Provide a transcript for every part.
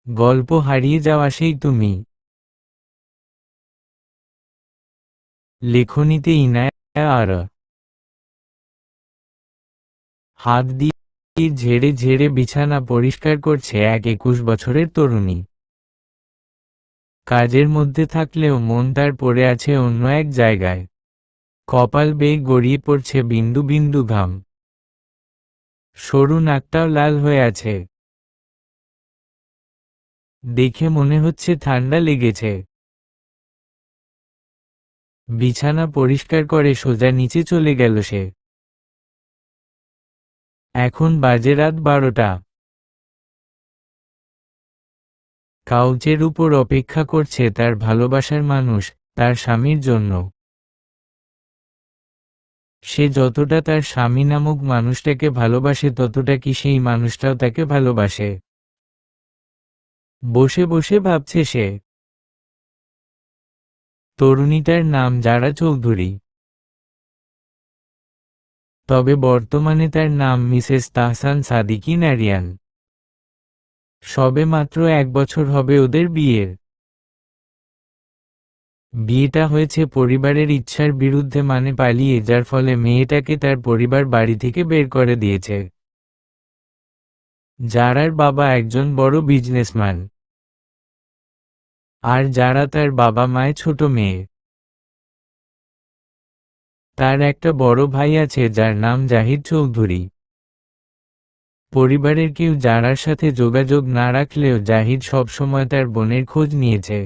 গল্প হারিয়ে যাওয়া সেই তুমি। লেখনীতে ইনায়া আর হাত দিয়ে ঝেড়ে ঝেড়ে বিছানা পরিষ্কার করছে এক 21 বছরের তরুণী। কাজের মধ্যে থাকলেও মন তার পড়ে আছে অন্য এক জায়গায়। কপাল বেয়ে গড়িয়ে পড়ছে বিন্দু বিন্দু ঘাম। সরু নাকটাও লাল হয়ে আছে। দেখে মনে হচ্ছে ঠান্ডা লেগেছে। বিছানা পরিষ্কার করে সোজা নিচে চলে গেল সে। এখন বাজে রাত 12টা। কাউচের উপর অপেক্ষা করছে তার ভালোবাসার মানুষ, তার স্বামীর জন্য। সে যতটা তার স্বামী নামক মানুষটাকে ভালোবাসে ততটা কি সেই মানুষটাও তাকে ভালোবাসে? বসে বসে ভাবছে সে। তরুণীটার নাম যারা চৌধুরী। তবে বর্তমানে তার নাম মিসেস তাহসান সাদিকি নারিয়ান। সবে মাত্র 1 বছর হবে ওদের বিয়ের। বিয়েটা হয়েছে পরিবারের ইচ্ছার বিরুদ্ধে, মানে পালিয়ে, যার ফলে মেয়েটাকে তার পরিবার বাড়ি থেকে বের করে দিয়েছে। যারার বাবা একজন বড় বিজনেসম্যান। আর যারা তার বাবা মায়ের ছোট মেয়ে। তার একটা বড় ভাই আছে যার নাম জাহিদ চৌধুরী। পরিবারের কেউ যারার সাথে যোগাযোগ না রাখলেও জাহিদ সবসময় তার বোনের খোঁজ নিয়েছে।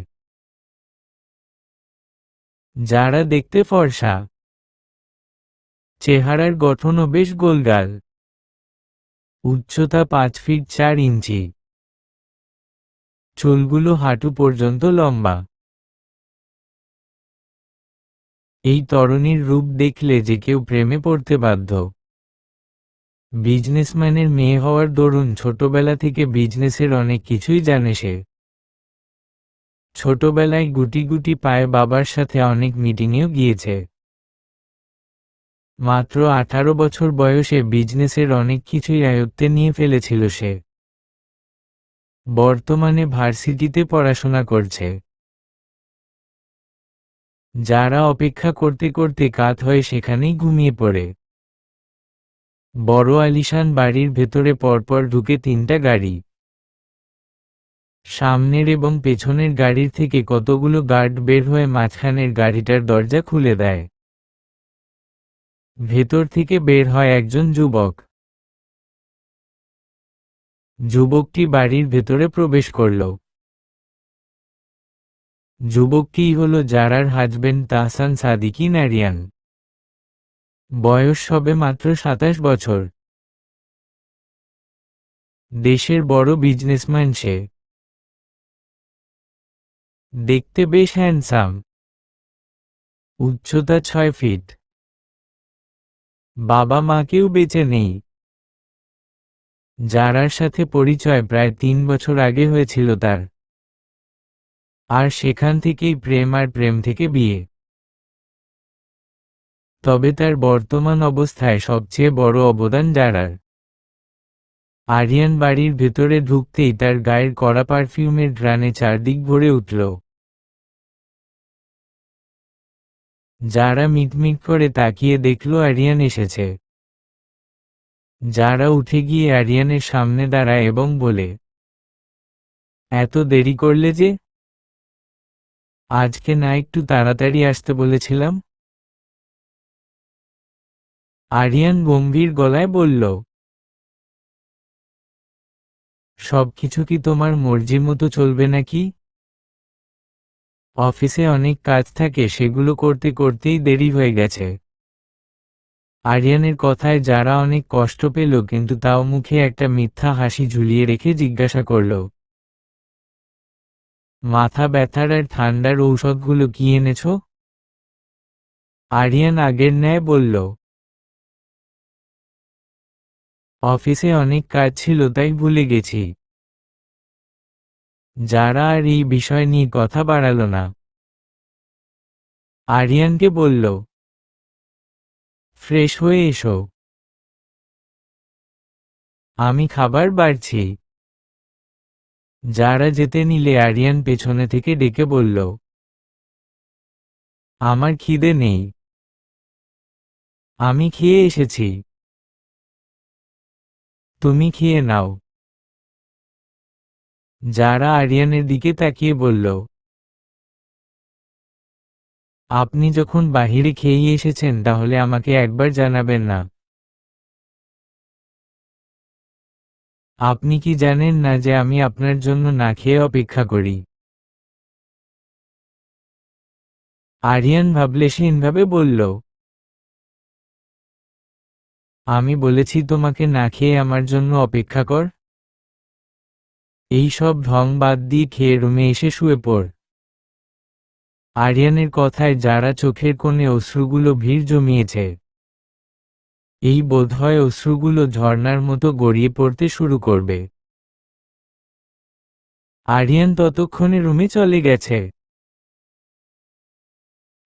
যারা দেখতে ফর্সা, চেহারার গঠনও বেশ গোলগাল। উচ্চতা 5 ফিট 4 ইঞ্চি। চুলগুলো হাঁটু পর্যন্ত লম্বা। এই তরুণীর রূপ দেখলে যে কেউ প্রেমে পড়তে বাধ্য। বিজনেসম্যানের মেয়ে হওয়ার দরুন ছোটবেলা থেকে বিজনেসের অনেক কিছুই জানে সে। ছোটবেলায় গুটি গুটি পায়ে বাবার সাথে অনেক মিটিংয়েও গিয়েছে। মাত্র 18 বছর বয়সে বিজনেসের অনেক কিছুই আয়ত্তে নিয়ে ফেলেছিল সে। বর্তমানে ভার্সিটিতে পড়াশোনা করছে। যারা অপেক্ষা করতে করতে কাত হয়ে সেখানেই ঘুমিয়ে পড়ে। বড় আলিশান বাড়ির ভেতরে পরপর ঢুকে 3টা গাড়ি। সামনের এবং পেছনের গাড়ির থেকে কতগুলো গার্ড বের হয়ে মাঝখানের গাড়িটার দরজা খুলে দেয়। ভেতর থেকে বের হয় একজন যুবক। যুবকটি বাড়ির ভেতরে প্রবেশ করল। যুবকটিই হলো যারার হাজবেন্ড তাহসান সাদিকি নারিয়ান। বয়স সবে মাত্র 27 বছর। দেশের বড় বিজনেসম্যান সে। দেখতে বেশ হ্যান্ডসাম। উচ্চতা 6 ফিট। বাবা মাকেও বেঁচে নেই। যারার সাথে পরিচয় প্রায় 3 বছর আগে হয়েছিল তার। আর সেখান থেকেই প্রেম, আর প্রেম থেকে বিয়ে। তবে তার বর্তমান অবস্থায় সবচেয়ে বড় অবদান যারার। আরিয়ান বাড়ির ভেতরে ঢুকতেই তার গায়ের কড়া পারফিউমের ঘ্রাণে চারদিক ভরে উঠল। যারা মিটমিট করে তাকিয়ে দেখল আরিয়ান এসেছে। যারা উঠে গিয়ে আরিয়ানের সামনে দাঁড়ায় এবং বলে, এত দেরি করলে যে? আজকে না একটু তাড়াতাড়ি আসতে বলেছিলাম? আরিয়ান গম্ভীর গলায় বলল, সবকিছু কি তোমার মর্জির মতো চলবে নাকি? অফিসে অনেক কাজ থাকে, সেগুলো করতে করতেই দেরি হয়ে গেছে। আরিয়ানের কথায় যারা অনেক কষ্ট পেল, কিন্তু তাও মুখে একটা মিথ্যা হাসি ঝুলিয়ে রেখে জিজ্ঞাসা করল, মাথা ব্যথার আর ঠান্ডার ঔষধগুলো কি এনেছ? আরিয়ান আগের ন্যায় বলল, অফিসে অনেক কাজ ছিল তাই ভুলে গেছি। যারা আর এই বিষয় নিয়ে কথা বাড়াল না। আরিয়ানকে বলল, ফ্রেশ হয়ে এসো, আমি খাবার বাড়ছি। যারা যেতে নিলে আরিয়ান পেছনে থেকে ডেকে বলল, আমার খিদে নেই, আমি খেয়ে এসেছি, তুমি খেয়ে নাও। যারা আরিয়ানের দিকে তাকিয়ে বলল, আপনি যখন বাহিরে খেয়ে এসেছেন তাহলে আমাকে একবার জানাবেন না? আপনি কি জানেন না যে আমি আপনার জন্য না খেয়ে অপেক্ষা করি? আরিয়ান ভাবলেশহীনভাবে বলল, আমি বলেছি তোমাকে না খেয়ে আমার জন্য অপেক্ষা কর? এই সব ঢং বাদ দিয়ে খেয়ে রুমে এসে শুয়ে পড়। আরিয়ানের কথায় যারা চোখের কোণে অশ্রুগুলো ভিড় জমিয়েছে। এই বোধহয় অশ্রুগুলো ঝর্ণার মতো গড়িয়ে পড়তে শুরু করবে। আরিয়ান ততক্ষণে রুমে চলে গেছে।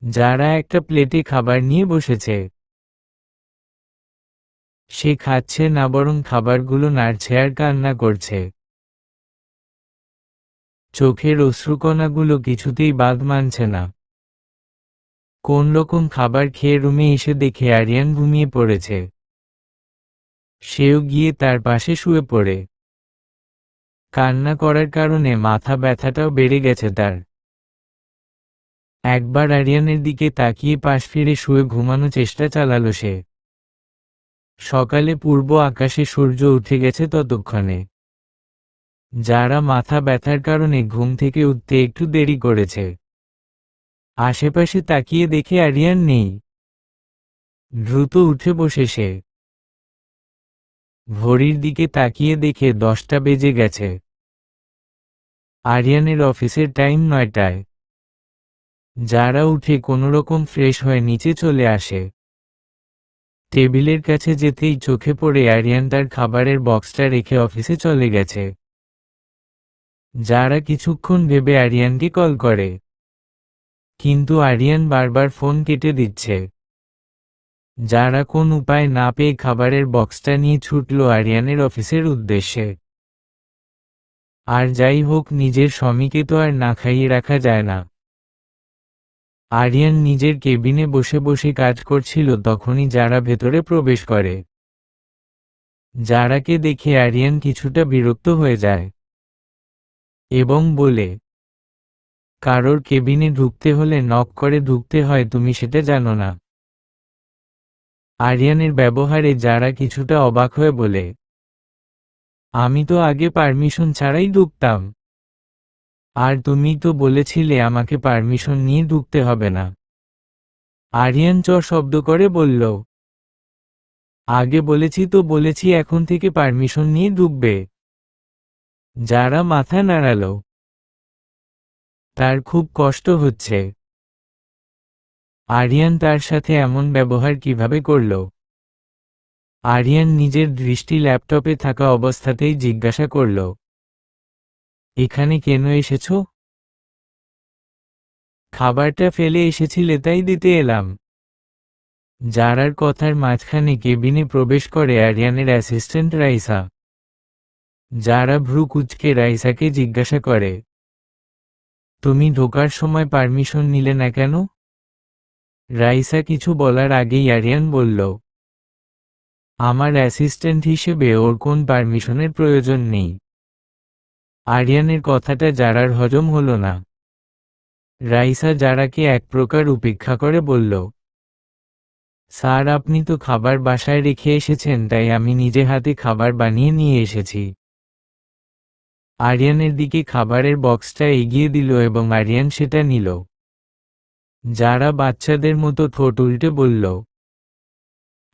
যারা একটা প্লেটে খাবার নিয়ে বসেছে। সে খাচ্ছে না, বরং খাবারগুলো নাড়ছে আর কান্না করছে। চোখের অশ্রুকণাগুলো কিছুতেই বাদ মানছে না। কোন রকম খাবার খেয়ে রুমে এসে দেখে আরিয়ান ঘুমিয়ে পড়েছে। সেও গিয়ে তার পাশে শুয়ে পড়ে। কান্না করার কারণে মাথা ব্যথাটাও বেড়ে গেছে তার। একবার আরিয়ানের দিকে তাকিয়ে পাশ ফিরে শুয়ে ঘুমানো চেষ্টা চালালো সে। সকালে পূর্ব আকাশে সূর্য উঠে গেছে ততক্ষণে। যারা মাথা ব্যথার কারণে ঘুম থেকে উঠতে একটু দেরি করেছে। আশেপাশে তাকিয়ে দেখে আরিয়ান নেই। দ্রুত উঠে বসে সে। ঘড়ির দিকে তাকিয়ে দেখে 10টা বেজে গেছে। আরিয়ানের অফিসের টাইম 9টায়। যারা উঠে কোনোরকম ফ্রেশ হয়ে নিচে চলে আসে। টেবিলের কাছে যেতেই চোখে পড়ে আরিয়ান তার খাবারের বক্সটা রেখে অফিসে চলে গেছে। যারা কিছুক্ষণ ভেবে আরিয়ানকে কল করে, কিন্তু আরিয়ান বারবার ফোন কেটে দিচ্ছে। যারা কোন উপায় না পেয়ে খাবারের বক্সটা নিয়ে ছুটল আরিয়ানের অফিসের উদ্দেশ্যে। আর যাই হোক, নিজের স্বামীকে তো আর না খাইয়ে রাখা যায় না। আরিয়ান নিজের কেবিনে বসে বসে কাজ করছিল, তখনই যারা ভেতরে প্রবেশ করে। যারাকে দেখে আরিয়ান কিছুটা বিরক্ত হয়ে যায় এবং বলে, কারোর কেবিনে ঢুকতে হলে নক করে ঢুকতে হয়, তুমি সেটা জানো না? আরিয়ানের ব্যবহারে যারা কিছুটা অবাক হয়ে বলে, আমি তো আগে পারমিশন ছাড়াই ঢুকতাম, আর তুমি তো বলেছিলে আমাকে পারমিশন নিয়ে ঢুকতে হবে না। আরিয়ান চ শব্দ করে বলল, আগে বলেছি তো বলেছি, এখন থেকে পারমিশন নিয়ে ঢুকবে। যারা মাথা নাড়াল। তার খুব কষ্ট হচ্ছে। আরিয়ান তার সাথে এমন ব্যবহার কিভাবে করল? আরিয়ান নিজের দৃষ্টি ল্যাপটপে থাকা অবস্থাতেই জিজ্ঞাসা করল, এখানে কেন এসেছ? খাবারটা ফেলে এসেছিলে তাই দিতে এলাম। যারার কথার মাঝখানে কেবিনে প্রবেশ করে আরিয়ানের অ্যাসিস্ট্যান্ট রাইসা। যারা ভ্রু কুঁচকে রাইসাকে জিজ্ঞাসা করে, তুমি ঢোকার সময় পারমিশন নিলে না কেন? রাইসা কিছু বলার আগেই আরিয়ান বলল, আমার অ্যাসিস্ট্যান্ট হিসেবে ওর কোন পারমিশনের প্রয়োজন নেই। আরিয়ানের কথাটা যারার হজম হলো না। রাইসা যারাকে এক প্রকার উপেক্ষা করে বলল, স্যার, আপনি তো খাবার বাসায় রেখে এসেছেন, তাই আমি নিজে হাতে খাবার বানিয়ে নিয়ে এসেছি। আরিয়ানের দিকে খাবারের বক্সটা এগিয়ে দিল এবং আরিয়ান সেটা নিল। যারা বাচ্চাদের মতো ঠোঁট উল্টে বলল,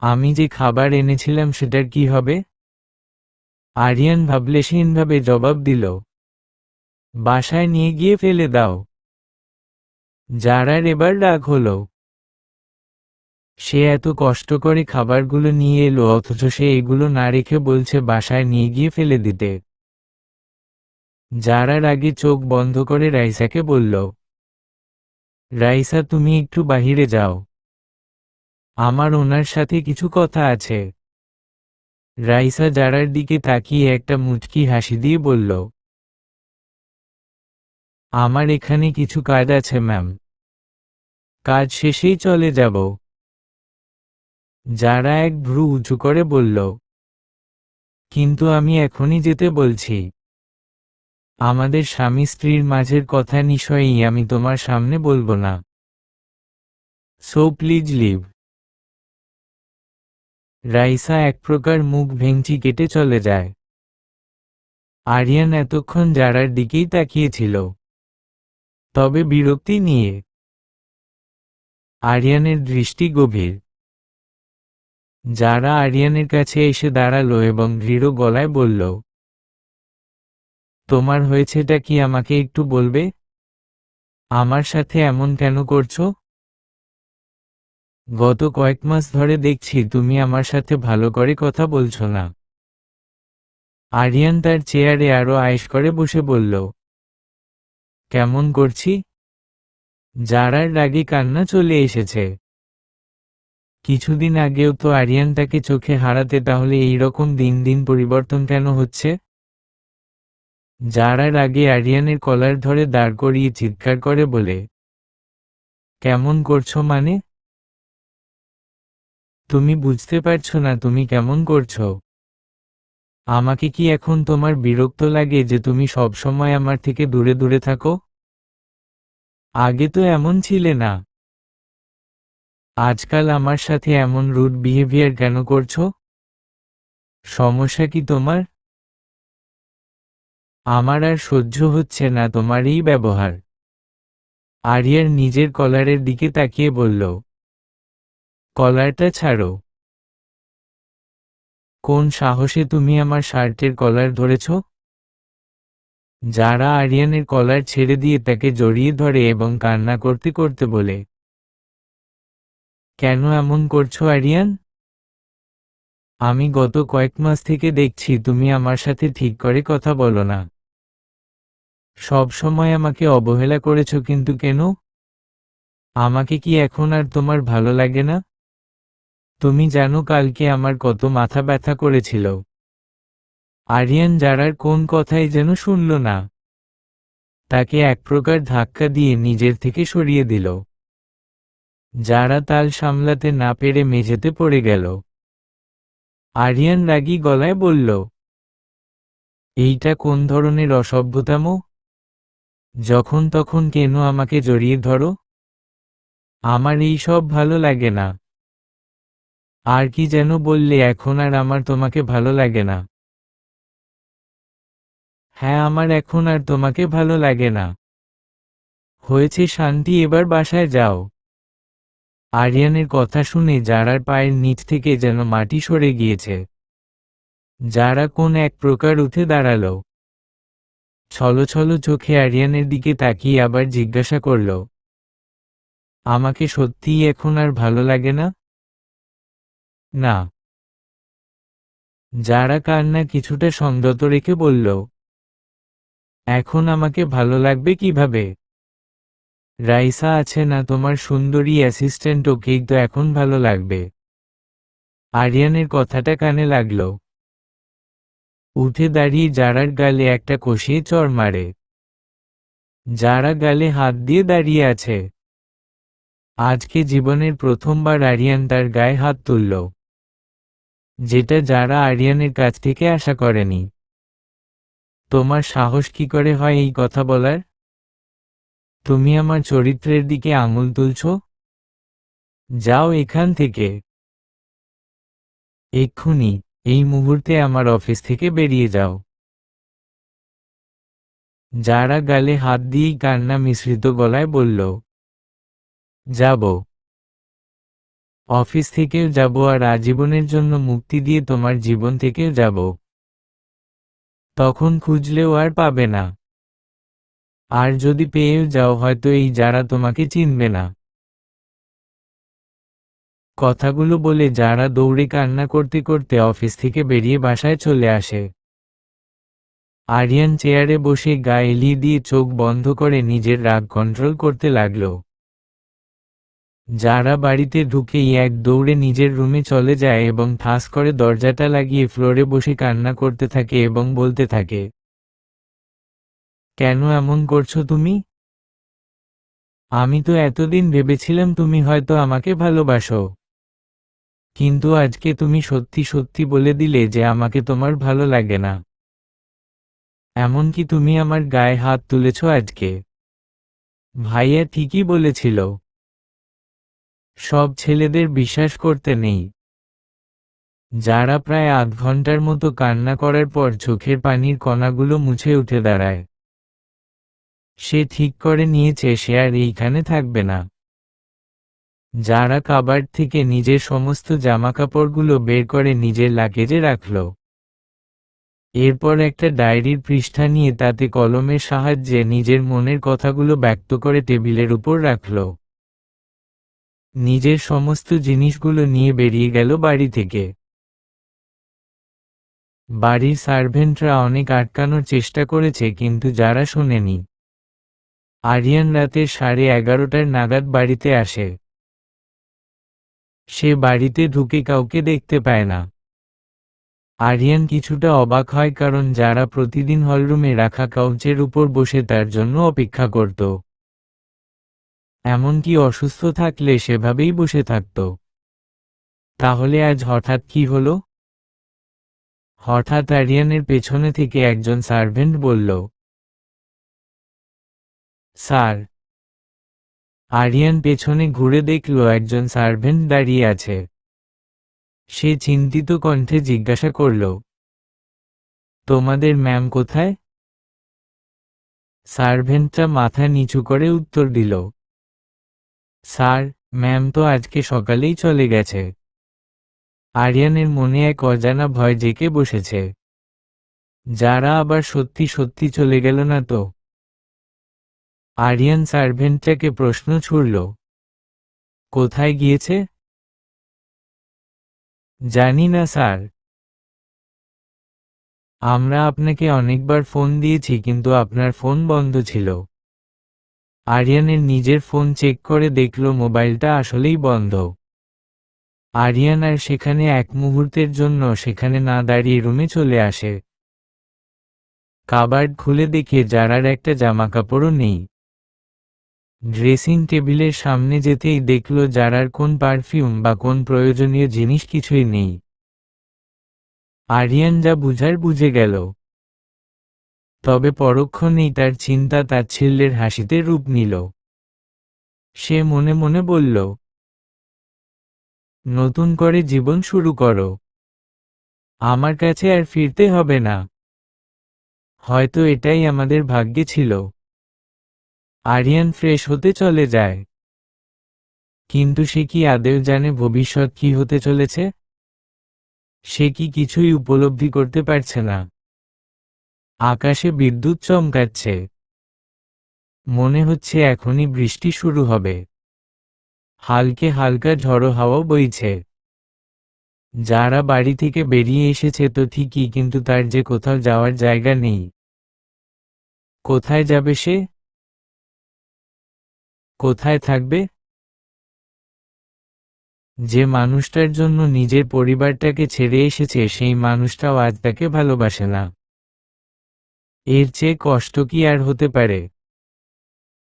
আমি যে খাবার এনেছিলাম সেটার কি হবে? আরিয়ান ভাবলেশহীনভাবে জবাব দিল, বাসায় নিয়ে গিয়ে ফেলে দাও। যারার এবার রাগ হলো। সে এত কষ্ট করে খাবারগুলো নিয়ে এলো, অথচ সে এগুলো না রেখে বলছে বাসায় নিয়ে গিয়ে ফেলে দিতে। যারার আগে চোখ বন্ধ করে রাইসাকে বলল, রাইসা, তুমি একটু বাহিরে যাও, আমার ওনার সাথে কিছু কথা আছে। রাইসা যারার দিকে তাকিয়ে একটা মুচকি হাসি দিয়ে বলল, আমার এখানে কিছু কাজ আছে ম্যাম, কাজ শেষেই চলে যাব। যারা এক ভ্রু উঁচু করে বলল, কিন্তু আমি এখনই যেতে বলছি। আমাদের স্বামী স্ত্রীর মাঝের কথা নিশ্চয়ই আমি তোমার সামনে বলবো না। So please leave. রাইসা এক প্রকার মুখ ভেঙচি কেটে চলে যায়। আরিয়ান এতক্ষণ যারার দিকেই তাকিয়েছিল, তবে বিরক্তি নিয়ে। আরিয়ানের দৃষ্টি গভীর। যারা আরিয়ানের কাছে এসে দাঁড়ালো এবং দৃঢ় গলায় বলল, তোমার হয়েছেটা কি আমাকে একটু বলবে? আমার সাথে এমন কেন করছো? গত কয়েক মাস ধরে দেখছি তুমি আমার সাথে ভালো করে কথা বলছো না। আরিয়ান তার চেয়ারে আরো আয়েশ করে বসে বলল, কেমন করছি? যারার রাগে কান্না চলে এসেছে। কিছুদিন আগেও তো আরিয়ান তাকে চোখে হারাতে, তাহলে এই রকম দিন দিন পরিবর্তন কেন হচ্ছে? যারার আগে আরিয়ানের কলার ধরে দাঁড় করিয়ে চিৎকার করে বলে, কেমন করছো মানে? তুমি বুঝতে পারছো না তুমি কেমন করছো? আমাকে কি এখন তোমার বিরক্ত লাগে যে তুমি সব সময় আমার থেকে দূরে দূরে থাকো? আগে তো এমন ছিলে না। আজকাল আমার সাথে এমন রুড বিহেভিয়ার কেন করছো? সমস্যা কি তোমার? আমার আর সহ্য হচ্ছে না তোমার এই ব্যবহার। আরিয়ার নিজের কলারের দিকে তাকিয়ে বলল, কলারটা ছাড়ো। কোন সাহসে তুমি আমার শার্টের কলার ধরেছ? যারা আরিয়ানের কলার ছেড়ে দিয়ে তাকে জড়িয়ে ধরে এবং কান্না করতে করতে বলে, কেন এমন করছো আরিয়ান? আমি গত কয়েক মাস থেকে দেখছি তুমি আমার সাথে ঠিক করে কথা বলো না। সব সময় আমাকে অবহেলা করেছো, কিন্তু কেন? আমাকে কি এখন আর তোমার ভালো লাগে না? তুমি জানো কালকে আমার কত মাথা ব্যথা করেছিল। আরিয়ান যারার কোন কথাই যেন শুনল না। তাকে এক প্রকার ধাক্কা দিয়ে নিজের থেকে সরিয়ে দিল। যারা তাল সামলাতে না পেরে মেঝেতে পড়ে গেল। আরিয়ান রাগী গলায় বলল, এইটা কোন ধরনের অসভ্যতাম? যখন তখন কেন আমাকে জড়িয়ে ধরো? আমার এই সব ভালো লাগে না। আর কি যেন বললে, এখন আর আমার তোমাকে ভালো লাগে না? হ্যাঁ, আমার এখন আর তোমাকে ভালো লাগে না। হয়েছে শান্তি, এবার বাসায় যাও। আরিয়ানের কথা শুনে যারার পায়ের নিচ থেকে যেন মাটি সরে গিয়েছে। যারা কোন এক প্রকার উঠে দাঁড়াল। ছলো চোখে আরিয়ানের দিকে তাকিয়ে আবার জিজ্ঞাসা করল, আমাকে সত্যিই এখন আর ভালো লাগে না? না। যারা কান্না কিছুটা সংযত রেখে বলল, এখন আমাকে ভালো লাগবে কিভাবে? রাইসা আছে না তোমার সুন্দরী অ্যাসিস্ট্যান্ট, ওকেই তো এখন ভালো লাগবে। আরিয়ানের কথাটা কানে লাগল। উঠে দাঁড়িয়ে যারার গালে একটা কষিয়ে চড় মারে। যারা গালে হাত দিয়ে দাঁড়িয়ে আছে। আজকে জীবনের প্রথমবার আরিয়ান তার গায়ে হাত তুলল, যেটা যারা আরিয়ানের কাছ থেকে আশা করেনি। তোমার সাহস কি করে হয় এই কথা বলার? তুমি আমার চরিত্রের দিকে আঙুল তুলছ? যাও এখান থেকে, এক্ষুনি, এই মুহূর্তে আমার অফিস থেকে বেরিয়ে যাও। যারা গালে হাত দিয়েই কান্না মিশ্রিত গলায় বলল, যাব। অফিস থেকেও যাব, আর আজীবনের জন্য মুক্তি দিয়ে তোমার জীবন থেকেও যাব। তখন খুঁজলেও আর পাবে না। আর যদি পেয়েও যাও, হয়তো এই যারা তোমাকে চিনবে না। কথাগুলো বলে যারা দৌড়ে কান্না করতে করতে অফিস থেকে বেরিয়ে বাসায় চলে আসে। আরিয়ান চেয়ারে বসে গা এলিয়ে দিয়ে চোখ বন্ধ করে নিজের রাগ কন্ট্রোল করতে লাগল। যারা বাড়িতে ঢুকেই এক দৌড়ে নিজের রুমে চলে যায় এবং ঠাস করে দরজাটা লাগিয়ে ফ্লোরে বসে কান্না করতে থাকে এবং বলতে থাকে, কেন এমন করছো তুমি? আমি তো এতদিন ভেবেছিলাম তুমি হয়তো আমাকে ভালোবাসো, কিন্তু আজকে তুমি সত্যি সত্যি বলে দিলে যে আমাকে তোমার ভালো লাগে না। এমনকি তুমি আমার গায়ে হাত তুলেছ আজকে। ভাইয়া ঠিকই বলেছিল, সব ছেলেদের বিশ্বাস করতে নেই। যারা প্রায় আধ ঘন্টার মতো কান্না করার পর চোখের পানির কণাগুলো মুছে উঠে দাঁড়ায়, সে ঠিক করে নিয়েছে সে আর এইখানে থাকবে না। যারা কাবার্ড থেকে নিজের সমস্ত জামাকাপড়গুলো বের করে নিজের লাগেজে রাখল। এরপর একটা ডায়েরির পৃষ্ঠা নিয়ে তাতে কলমের সাহায্যে নিজের মনের কথাগুলো ব্যক্ত করে টেবিলের উপর রাখল। নিজের সমস্ত জিনিসগুলো নিয়ে বেরিয়ে গেল বাড়ি থেকে। বাড়ির সার্ভেন্টরা অনেক আটকানোর চেষ্টা করেছে কিন্তু যারা শোনেনি। আরিয়ান রাতের 11:30 নাগাদ বাড়িতে আসে। সে বাড়িতে ঢুকে কাউকে দেখতে পায় না। আরিয়ান কিছুটা অবাক হয় কারণ যারা প্রতিদিন হলরুমে রাখা কাউচের উপর বসে তার জন্য অপেক্ষা করত, এমনকি অসুস্থ থাকলে সেভাবেই বসে থাকত। তাহলে আজ হঠাৎ কি হলো? হঠাৎ আরিয়ানের পেছনে থেকে একজন সার্ভেন্ট বলল, স্যার। আরিয়ান পেছনে ঘুরে দেখল একজন সার্ভেন্ট দাঁড়িয়ে আছে। সে চিন্তিত কণ্ঠে জিজ্ঞাসা করল, তোমাদের ম্যাম কোথায়? সার্ভেন্টটা মাথা নিচু করে উত্তর দিল, স্যার, ম্যাম তো আজকে সকালেই চলে গেছে। আরিয়ানের মনে এক অজানা ভয় জেঁকে বসেছে। যারা আবার সত্যি সত্যি চলে গেল না তো? আরিয়ান সার্ভেন্টটাকে প্রশ্ন ছুড়ল, কোথায় গিয়েছে? জানি না স্যার। আমরা আপনাকে অনেকবার ফোন দিয়েছি কিন্তু আপনার ফোন বন্ধ ছিল। আরিয়ানের নিজের ফোন চেক করে দেখল মোবাইলটা আসলেই বন্ধ। আরিয়ান আর সেখানে এক মুহূর্তের জন্য সেখানে না দাঁড়িয়ে রুমে চলে আসে। কাবার্ড খুলে দেখে যারার একটা জামাকাপড়ও নেই। ড্রেসিং টেবিলের সামনে যেতেই দেখল যারার কোন পারফিউম বা কোন প্রয়োজনীয় জিনিস কিছুই নেই। আরিয়ান যা বুঝার বুঝে গেল। তবে পরক্ষণেই তার চিন্তা তাচ্ছিল্যের হাসিতে রূপ নিল। সে মনে মনে বলল, নতুন করে জীবন শুরু করো। আমার কাছে আর ফিরতে হবে না। হয়তো এটাই আমাদের ভাগ্যে ছিল। আরিয়ান ফ্রেশ হতে চলে যায়। কিন্তু সে কি আদৌ জানে ভবিষ্যৎ কি হতে চলেছে? সে কি কিছুই উপলব্ধি করতে পারছে না। আকাশে বিদ্যুৎ চমকাচ্ছে। মনে হচ্ছে এখনই বৃষ্টি শুরু হবে। হালকা হালকা ঝড়ো হাওয়া বইছে। যারা বাড়ি থেকে বেরিয়ে এসেছে তো ঠিকই কিন্তু তার যে কোথাও যাওয়ার জায়গা নেই। কোথায় যাবে সে? কোথায় থাকবে? যে মানুষটার জন্য নিজের পরিবারটাকে ছেড়ে এসেছে সেই মানুষটাও আজ তাকে ভালোবাসে না। এর চেয়ে কষ্ট কি আর হতে পারে?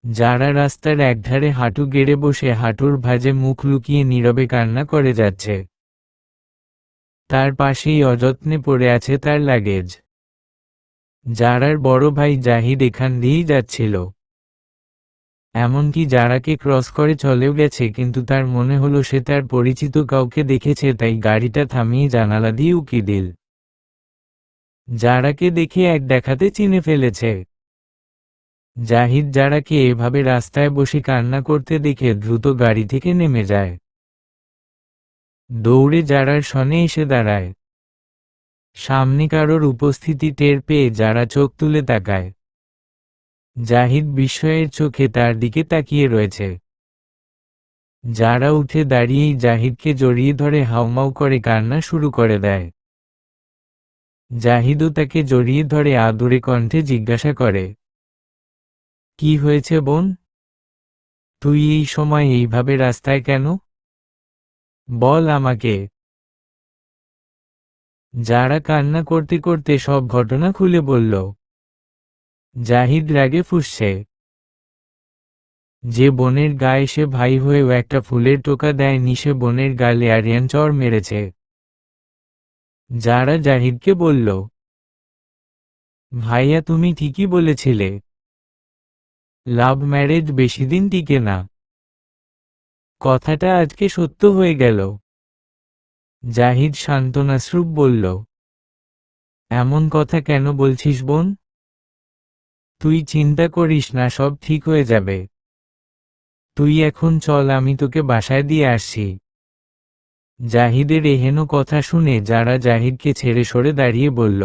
যারা রাস্তার একধারে হাঁটু গেড়ে বসে হাঁটুর ভাঁজে মুখ লুকিয়ে নীরবে কান্না করে যাচ্ছে। তার পাশেই অযত্নে পড়ে আছে তার লাগেজ। যারার বড় ভাই জাহিদ এখান দিয়েই যাচ্ছিল। এমনকি যারাকে ক্রস করে চলেও গেছে কিন্তু তার মনে হলো সে তার পরিচিত কাউকে দেখেছে তাই গাড়িটা থামিয়ে জানালা দিয়ে উকি দিল। যারাকে দেখে এক দেখাতে চিনে ফেলেছে। জাহিদ যারাকে এভাবে রাস্তায় বসে কান্না করতে দেখে দ্রুত গাড়ি থেকে নেমে যায়। দৌড়ে যারার সনে এসে দাঁড়ায়। সামনে কারোর উপস্থিতি টের পেয়ে যারা চোখ তুলে তাকায়। জাহিদ বিস্ময়ের চোখে তার দিকে তাকিয়ে রয়েছে। যারা উঠে দাঁড়িয়েই জাহিদকে জড়িয়ে ধরে হাউমাউ করে কান্না শুরু করে দেয়। জাহিদও তাকে জড়িয়ে ধরে আদুরে কণ্ঠে জিজ্ঞাসা করে, কি হয়েছে বোন? তুই এই সময় এইভাবে রাস্তায় কেন? বল আমাকে। যারা কান্না করতে করতে সব ঘটনা খুলে বলল। জাহিদ রাগে ফুঁসছে। যে বোনের গায়ে সে ভাই হয়েও একটা ফুলের টোকা দেয়নি, সে বোনের গালে আরিয়ান চড় মেরেছে। যারা জাহিদকে বলল, ভাইয়া তুমি ঠিকই বলেছিলে, লাভ ম্যারেজ বেশিদিন টিকে না। কথাটা আজকে সত্য হয়ে গেল। জাহিদ সান্ত্বনাশ্রুপ বলল, এমন কথা কেন বলছিস বোন? তুই চিন্তা করিস না, সব ঠিক হয়ে যাবে। তুই এখন চল, আমি তোকে বাসায় দিয়ে আসছি। জাহিদের এহেন কথা শুনে যারা জাহিদকে ছেড়ে সরে দাঁড়িয়ে বলল,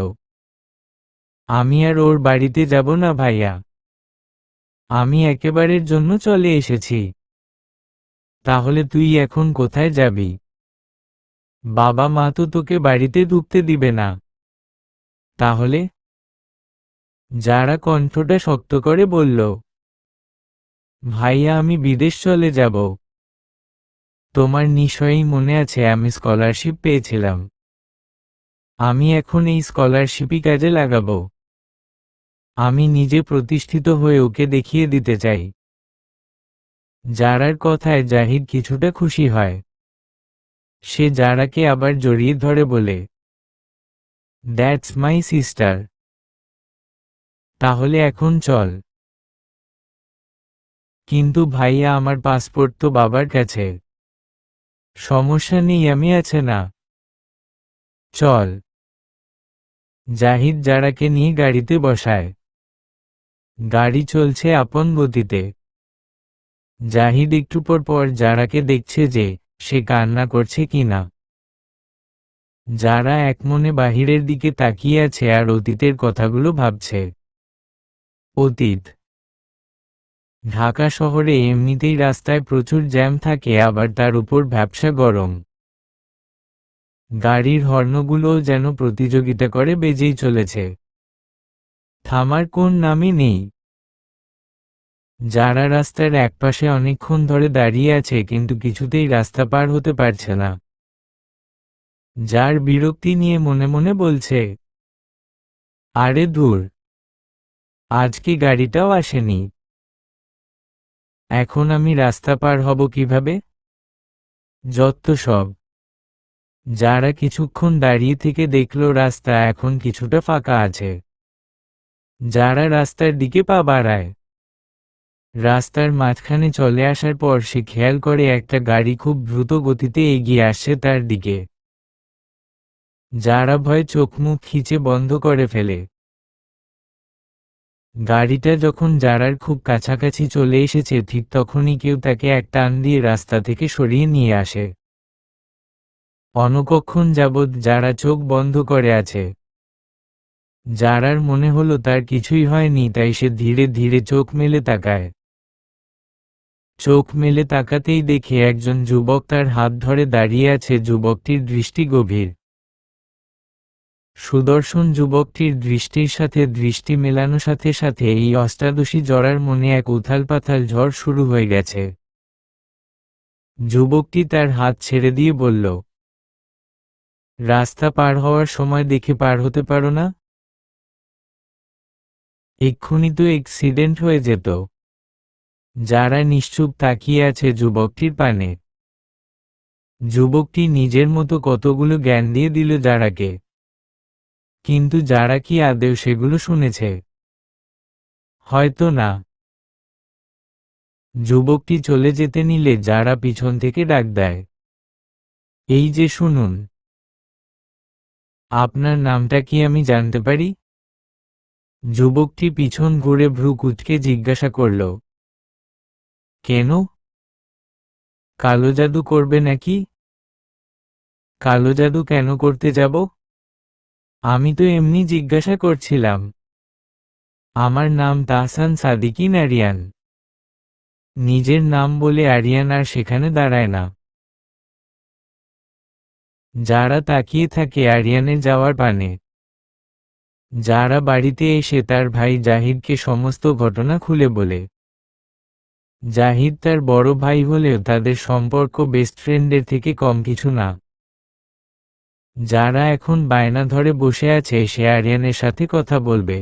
আমি আর ওর বাড়িতে যাব না ভাইয়া, আমি একেবারের জন্য চলে এসেছি। তাহলে তুই এখন কোথায় যাবি? বাবা মা তো তোকে বাড়িতে ঢুকতে দিবে না। তাহলে? যারা কণ্ঠটা শক্ত করে বলল, ভাইয়া আমি বিদেশ চলে যাব। তোমার নিশ্চয়ই মনে আছে আমি স্কলারশিপ পেয়েছিলাম। আমি এখন এই স্কলারশিপই কাজে লাগাবো। আমি নিজে প্রতিষ্ঠিত হয়ে ওকে দেখিয়ে দিতে চাই। যারার কথায় জাহিদ কিছুটা খুশি হয়। সে যারাকে আবার জড়িয়ে ধরে বলে, দ্যাটস মাই সিস্টার। তাহলে এখন চল। কিন্তু ভাইয়া আমার পাসপোর্ট তো বাবার কাছে। সমস্যা নেই, আমি আছে না। চল। জাহিদ যারাকে নিয়ে গাড়িতে বসায়। গাড়ি চলছে আপন গতিতে। জাহিদ একটু পর যারাকে দেখছে যে সে কান্না করছে কিনা। যারা একমনে বাহিরের দিকে তাকিয়ে আছে আর অতীতের কথাগুলো ভাবছে। অতীত। ঢাকা শহরে এমনিতেই রাস্তায় প্রচুর জ্যাম থাকে, আবার তার উপর ভ্যাপসা গরম। গাড়ির হর্নগুলোও যেন প্রতিযোগিতা করে বেজেই চলেছে। থামার কোন নামই নেই। যারা রাস্তার একপাশে অনেকক্ষণ ধরে দাঁড়িয়ে আছে কিন্তু কিছুতেই রাস্তা পার হতে পারছে না। যার বিরক্তি নিয়ে মনে মনে বলছে, আরে দূর, আজকে গাড়িটাও আসেনি। এখন আমি রাস্তা পার হব কিভাবে? যত সব। যারা কিছুক্ষণ দাঁড়িয়ে থেকে দেখল রাস্তা এখন কিছুটা ফাঁকা আছে। যারা রাস্তার দিকে পা বাড়ায়। রাস্তার মাঝখানে চলে আসার পর সে খেয়াল করে একটা গাড়ি খুব দ্রুত গতিতে এগিয়ে আসছে তার দিকে। যারা ভয়ে চোখ মুখ খিচে বন্ধ করে ফেলে। গাড়িটা যখন যারার খুব কাছাকাছি চলে এসেছে ঠিক তখনই কেউ তাকে এক টান দিয়ে রাস্তা থেকে সরিয়ে নিয়ে আসে। অনেকক্ষণ যাবৎ যারা চোখ বন্ধ করে আছে। যারার মনে হলো তার কিছুই হয়নি, তাই সে ধীরে ধীরে চোখ মেলে তাকায়। চোখ মেলে তাকাতেই দেখে একজন যুবক তার হাত ধরে দাঁড়িয়ে আছে। যুবকটির দৃষ্টি গভীর। সুদর্শন যুবকটির দৃষ্টির সাথে দৃষ্টি মেলানো সাথে সাথে এই অষ্টাদশী জরার মনে এক উথাল পাথাল ঝড় শুরু হয়ে গেছে। যুবকটি তার হাত ছেড়ে দিয়ে বলল, রাস্তা পার হওয়ার সময় দেখে পার হতে পারো না? এক্ষুনি তো অ্যাক্সিডেন্ট হয়ে যেত। যারা নিশ্চুপ তাকিয়ে আছে যুবকটির পানে। যুবকটি নিজের মতো কতগুলো জ্ঞান দিয়ে দিল যারাকে, কিন্তু যারা কি আদেও সেগুলো শুনেছে? হয়তো না। যুবকটি চলে যেতে নিলে যারা পিছন থেকে ডাক দেয়, এই যে শুনুন, আপনার নামটা কি আমি জানতে পারি? যুবকটি পিছন ঘুরে ভ্রু কুঁচকে জিজ্ঞাসা করল, কেন? কালো জাদু করবে নাকি? কালো জাদু কেন করতে যাব? আমি তো এমনি জিজ্ঞাসা করছিলাম। আমার নাম তাহসান সাদিকিন আরিয়ান। নিজের নাম বলে আরিয়ান আর সেখানে দাঁড়ায় না। যারা তাকিয়ে থাকে আরিয়ানের যাওয়ার পানে। যারা বাড়িতে এসে তার ভাই জাহিদকে সমস্ত ঘটনা খুলে বলে। জাহিদ তার বড় ভাই হলেও তাদের সম্পর্ক বেস্ট ফ্রেন্ডের থেকে কম কিছু না। যারা এখন বায়না ধরে বসে আছে সে আরিয়ানের সাথে কথা বলবে।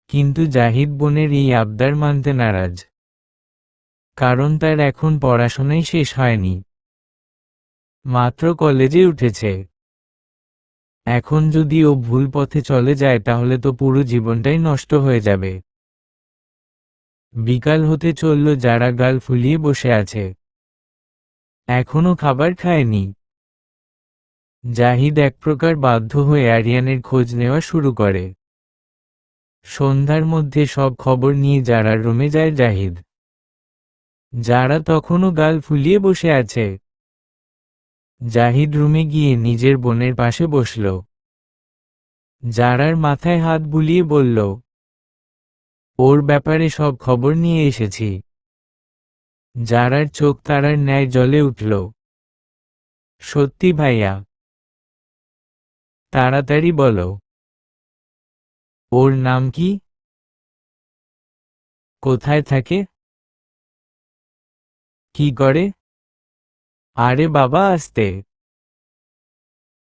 কিন্তু জাহিদ বোনের এই আবদার মানতে নারাজ, কারণ তার এখন পড়াশোনাই শেষ হয়নি, মাত্র কলেজে উঠেছে। এখন যদি ও ভুল পথে চলে যায় তাহলে তো পুরো জীবনটাই নষ্ট হয়ে যাবে। বিকাল হতে চলল, যারা গাল ফুলিয়ে বসে আছে, এখনো খাবার খায়নি। জাহিদ এক প্রকার বাধ্য হয়ে আরিয়ানের খোঁজ নেওয়া শুরু করে। সন্ধ্যার মধ্যে সব খবর নিয়ে যারার রুমে যায় জাহিদ। যারা তখনও গাল ফুলিয়ে বসে আছে। জাহিদ রুমে গিয়ে নিজের বোনের পাশে বসল। যারার মাথায় হাত বুলিয়ে বলল, ওর ব্যাপারে সব খবর নিয়ে এসেছি। যারার চোখ তারার ন্যায় জ্বলে উঠল। সত্যি ভাইয়া? তাড়াতাড়ি বলো। ওর নাম কি? কোথায় থাকে? কি করে? আরে বাবা আস্তে।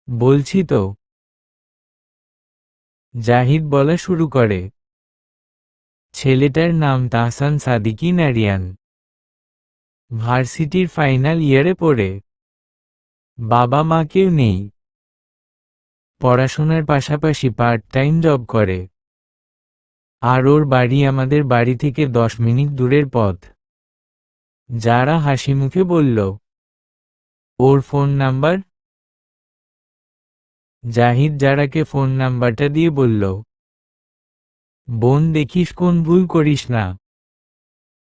বলছি তো। জাহিদ বলা শুরু করে। ছেলেটার নাম তাহসান সাদিকি নারিয়ান। ভার্সিটির ফাইনাল ইয়ারে পড়ে। বাবা মা কেউ নেই। পড়াশোনার পাশাপাশি পার্ট টাইম জব করে। আর ওর বাড়ি আমাদের বাড়ি থেকে 10 মিনিট দূরের পথ। যারা হাসি মুখে বলল, ওর ফোন নাম্বার? জাহিদ যারাকে ফোন নাম্বারটা দিয়ে বলল, বোন দেখিস কোন ভুল করিস না।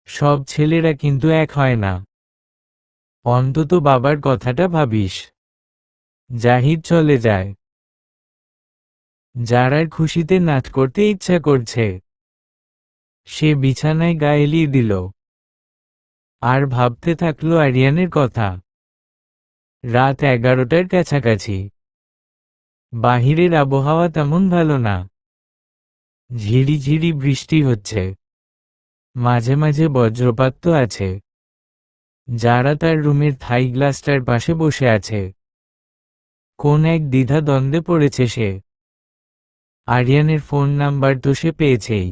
সব ছেলেরা কিন্তু এক হয় না। অন্তত বাবার কথাটা ভাবিস। জাহিদ চলে যায়। যারার খুশিতে নাচ করতে ইচ্ছা করছে। সে বিছানায় গা এলিয়ে দিল। আর ভাবতে থাকলো আরিয়ানের কথা। রাত 11টার কাছাকাছি। বাহিরের আবহাওয়া তেমন ভালো না। ঝিরিঝিরি বৃষ্টি হচ্ছে। মাঝে মাঝে বজ্রপাত তো আছে। যারা তার রুমের থাই গ্লাসটার পাশে বসে আছে। কোন এক দ্বিধা দ্বন্দ্বে পড়েছে সে। আরিয়ানের ফোন নাম্বার তো সে পেয়েছেই,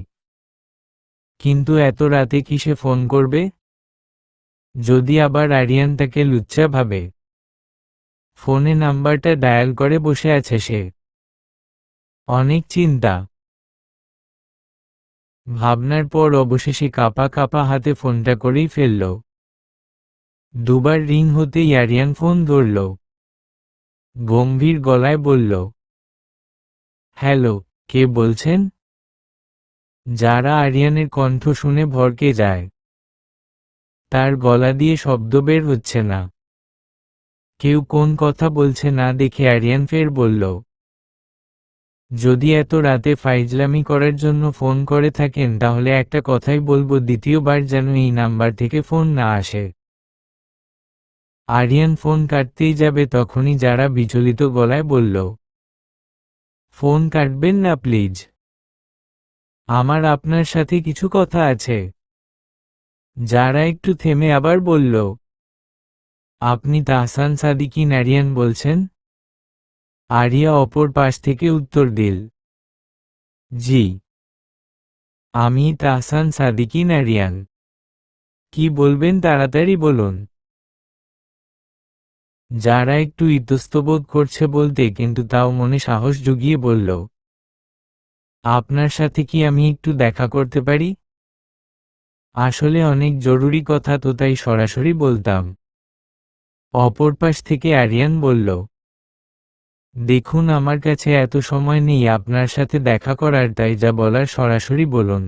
কিন্তু এত রাতে কি সে ফোন করবে? যদি আবার আরিয়ান তাকে লুচ্চা ভাবে। ফোনে নাম্বারটা ডায়াল করে বসে আছে সে। অনেক চিন্তা ভাবনার পর অবশেষে কাঁপা কাঁপা হাতে ফোনটা করেই ফেলল। দুবার রিং হতেই আরিয়ান ফোন ধরল। গম্ভীর গলায় বলল, হ্যালো, কে বলছেন? যারা আরিয়ানের কণ্ঠ শুনে ভড়কে যায়। তার গলা দিয়ে শব্দ বের হচ্ছে না। কেউ কোন কথা বলছে না দেখে আরিয়ান ফের বলল, যদি এত রাতে ফাইজলামি করার জন্য ফোন করে থাকেন তাহলে একটা কথাই বলবো, দ্বিতীয়বার যেন এই নাম্বার থেকে ফোন না আসে। আরিয়ান ফোন কাটতেই যাবে তখনই যারা বিচলিত গলায় বলল, ফোন কাটবেন না প্লিজ, আমার আপনার সাথে কিছু কথা আছে। যারা একটু থেমে আবার বলল, আপনি তাহসান সাদিকি নারিয়ান বলছেন? আরিয়া অপর পাশ থেকে উত্তর দিল, জি, আমি তাহসান সাদিকি নারিয়ান। কি বলবেন তাড়াতাড়ি বলুন। যারা একটু ইতস্তবোধ করছে বলতে, কিন্তু তাও মনে সাহস জুগিয়ে বলল, আপনার সাথে কি আমি একটু দেখা করতে পারি? আসলে অনেক জরুরি কথা তো, তাই সরাসরি বলতাম। অপর পাশ থেকে আরিয়ান বলল, দেখুন আমার কাছে এত সময় নেই আপনার সাথে দেখা করার, তাই যা বলার সরাসরি বলুন।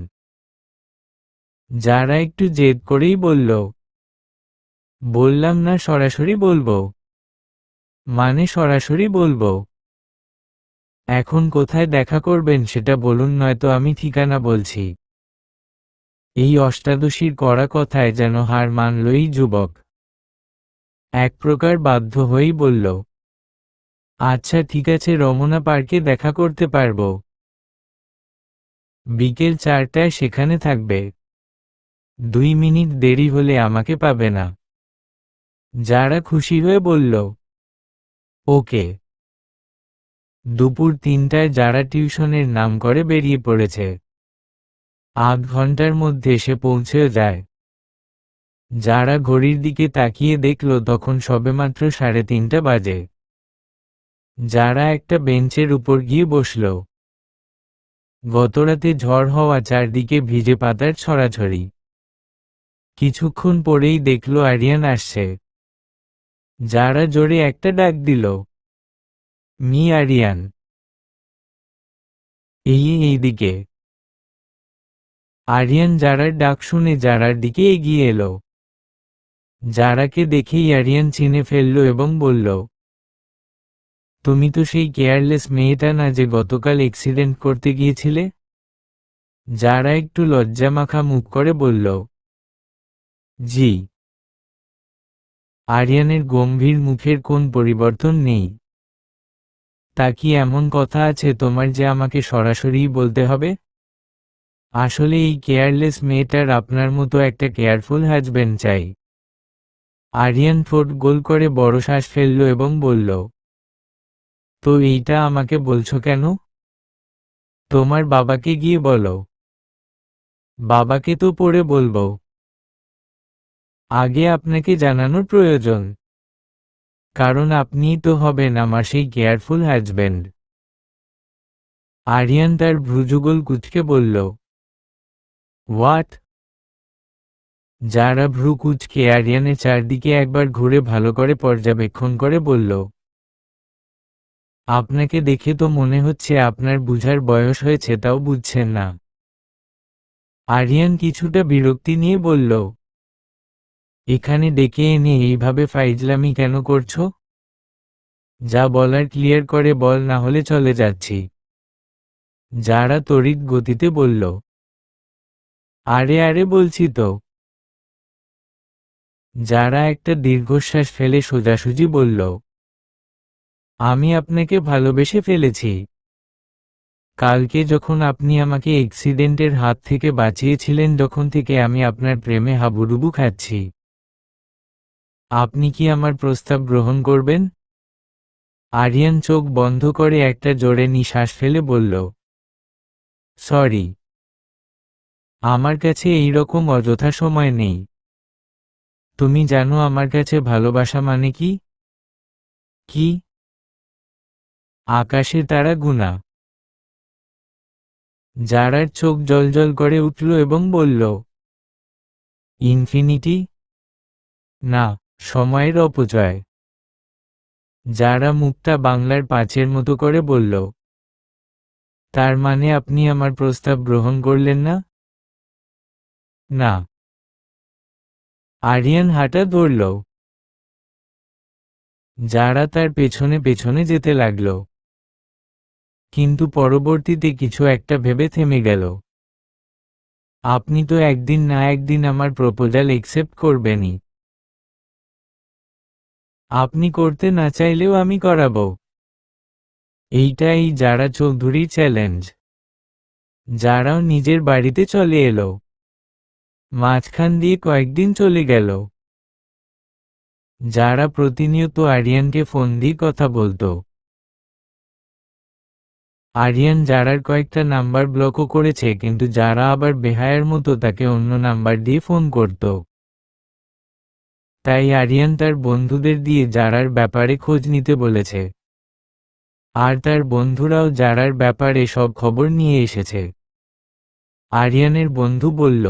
যারা একটু জেদ করেই বলল, বললাম না সরাসরি বলবো। মানে সরাসরি বলবো। এখন কোথায় দেখা করবেন সেটা বলুন, নয়তো আমি ঠিকানা বলছি। এই অষ্টাদশীর কড়া কথায় যেন হার মানলই যুবক। এক প্রকার বাধ্য হয়েই বলল, আচ্ছা ঠিক আছে, রমনা পার্কে দেখা করতে পারবো। বিকেল 4টায় সেখানে থাকবে। 2 মিনিট দেরি হলে আমাকে পাবে না। যারা খুশি হয়ে বলল, ওকে। দুপুর 3টায় যারা টিউশনের নাম করে বেরিয়ে পড়েছে। আধ ঘন্টার মধ্যে সে পৌঁছে যায়। যারা ঘড়ির দিকে তাকিয়ে দেখল তখন সবেমাত্র 3:30 বাজে। যারা একটা বেঞ্চের উপর গিয়ে বসল। গতরাতে ঝড় হওয়া, চারদিকে ভিজে পাতার ছড়াছড়ি। কিছুক্ষণ পরেই দেখল আরিয়ান আসছে। যারা জোরে একটা ডাক দিল, মি আরিয়ান, এইদিকে। আরিয়ান যারার ডাক শুনে যারার দিকে এগিয়ে এলো। যারাকে দেখেই আরিয়ান চিনে ফেলল এবং বলল, তুমি তো সেই কেয়ারলেস মেয়েটা না যে গতকাল অ্যাক্সিডেন্ট করতে গিয়েছিলে? যারা একটু লজ্জামাখা মুখ করে বলল, জি। আরিয়ানের গম্ভীর মুখের কোন পরিবর্তন নেই। তা কি এমন কথা আছে তোমার যে আমাকে সরাসরিই বলতে হবে? আসলে এই কেয়ারলেস মেয়েটার আপনার মতো একটা কেয়ারফুল হাজবেন্ড চাই। আরিয়ান ঠোঁট গোল করে বড় শ্বাস ফেলল এবং বলল, তো এইটা আমাকে বলছো কেন? তোমার বাবাকে গিয়ে বলো। বাবাকে তো পরে বলবো। আগে আপনাকে জানানোর প্রয়োজন, কারণ আপনিই তো হবেন আমার সেই কেয়ারফুল হাজবেন্ড। আরিয়ান তার ভ্রুযুগল কুঁচকে বলল, হোয়াট? যারা ভ্রু কুঁচকে আরিয়ানের চারদিকে একবার ঘুরে ভালো করে পর্যবেক্ষণ করে বলল, আপনাকে দেখে তো মনে হচ্ছে আপনার বুঝার বয়স হয়েছে, তাও বুঝছেন না। আরিয়ান কিছুটা বিরক্তি নিয়ে বলল, এখানে ডেকে এনে এইভাবে ফাইজলামি কেন করছো? যা বলার ক্লিয়ার করে বল, না হলে চলে যাচ্ছি। যারা তড়িৎ গতিতে বলল, আরে আরে বলছি তো। যারা একটা দীর্ঘশ্বাস ফেলে সোজাসুজি বলল, আমি আপনাকে ভালোবেসে ফেলেছি। কালকে যখন আপনি আমাকে অ্যাক্সিডেন্টের হাত থেকে বাঁচিয়েছিলেন, তখন থেকে আমি আপনার প্রেমে হাবুডুবু খাচ্ছি। আপনি কি আমার প্রস্তাব গ্রহণ করবেন? আরিয়ান চোখ বন্ধ করে একটা জোরে নিঃশ্বাস ফেলে বলল, সরি, আমার কাছে এই রকম অযথা সময় নেই। তুমি জানো আমার কাছে ভালোবাসা মানে কি? কি? আকাশে তারা গুনা। যারার চোখ জ্বলজ্বল করে উঠল এবং বলল, ইনফিনিটি? না, সময়ের অপচয়। যারা মুখটা বাংলার 5-এর মতো করে বলল, তার মানে আপনি আমার প্রস্তাব গ্রহণ করলেন না? না। আরিয়ান হাঁটা ধরল। যারা তার পেছনে পেছনে যেতে লাগল, কিন্তু পরবর্তীতে কিছু একটা ভেবে থেমে গেল। আপনি তো একদিন না একদিন আমার প্রপোজাল একসেপ্ট করবেনই। আপনি করতে না চাইলেও আমি করাবো। এইটাই যারা চৌধুরীর চ্যালেঞ্জ। যারাও নিজের বাড়িতে চলে এলো। মাঝখান দিয়ে কয়েকদিন চলে গেল। যারা প্রতিনিয়ত আরিয়ানকে ফোন দিয়ে কথা বলতো। আরিয়ান যারার কয়েকটা নাম্বার ব্লকও করেছে, কিন্তু যারা আবার বেহায়ার মতো তাকে অন্য নাম্বার দিয়ে ফোন করত। তাই আরিয়ান তার বন্ধুদের দিয়ে যারার ব্যাপারে খোঁজ নিতে বলেছে। আর তার বন্ধুরাও যারার ব্যাপারে সব খবর নিয়ে এসেছে। আরিয়ানের বন্ধু বলল,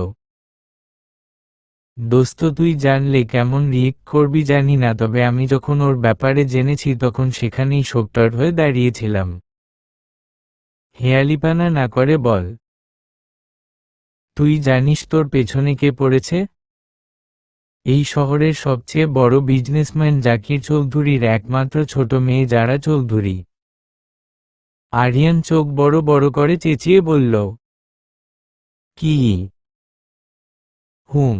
দোস্ত তুই জানলে কেমন রিয়েক্ট করবি জানি না, তবে আমি যখন ওর ব্যাপারে জেনেছি তখন সেখানেই শোকটার হয়ে দাঁড়িয়েছিলাম। হেয়ালিপানা না করে বল, তুই জানিস তোর পেছনে কে পড়েছে? এই শহরের সবচেয়ে বড় বিজনেসম্যান জাকির চৌধুরীর একমাত্র ছোট মেয়ে যারা চৌধুরী। আরিয়ান চোখ বড় বড় করে চেঁচিয়ে বলল, কি? হুম।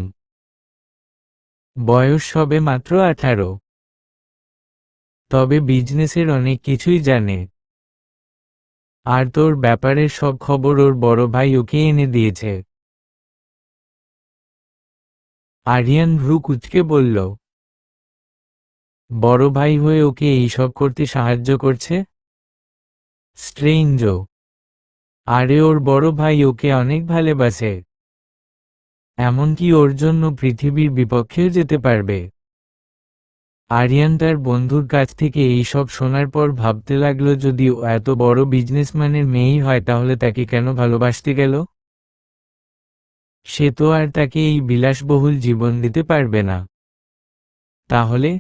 বয়স সবে মাত্র 18। তবে বিজনেসের অনেক কিছুই জানে। আর তোর ব্যাপারের সব খবর ওর বড় ভাই ওকে এনে দিয়েছে। আরিয়ান ভ্রু কুঁচকে বলল, বড় ভাই হয়ে ওকে এইসব করতে সাহায্য করছে? স্ট্রেঞ্জ। আরে ওর বড় ভাই ওকে অনেক ভালোবাসে, এমনকি ওর জন্য পৃথিবীর বিপক্ষেও যেতে পারবে। আরিয়ান তার বন্ধুর কাছ থেকে এই সব শোনার পর ভাবতে লাগলো যদি ও এত বড় বিজনেসম্যানের মেয়েই হয় তাহলে তাকে কেন ভালোবাসতে গেল। সে তো আর তাকে এই বিলাসবহুল জীবন দিতে পারবে না। তাহলে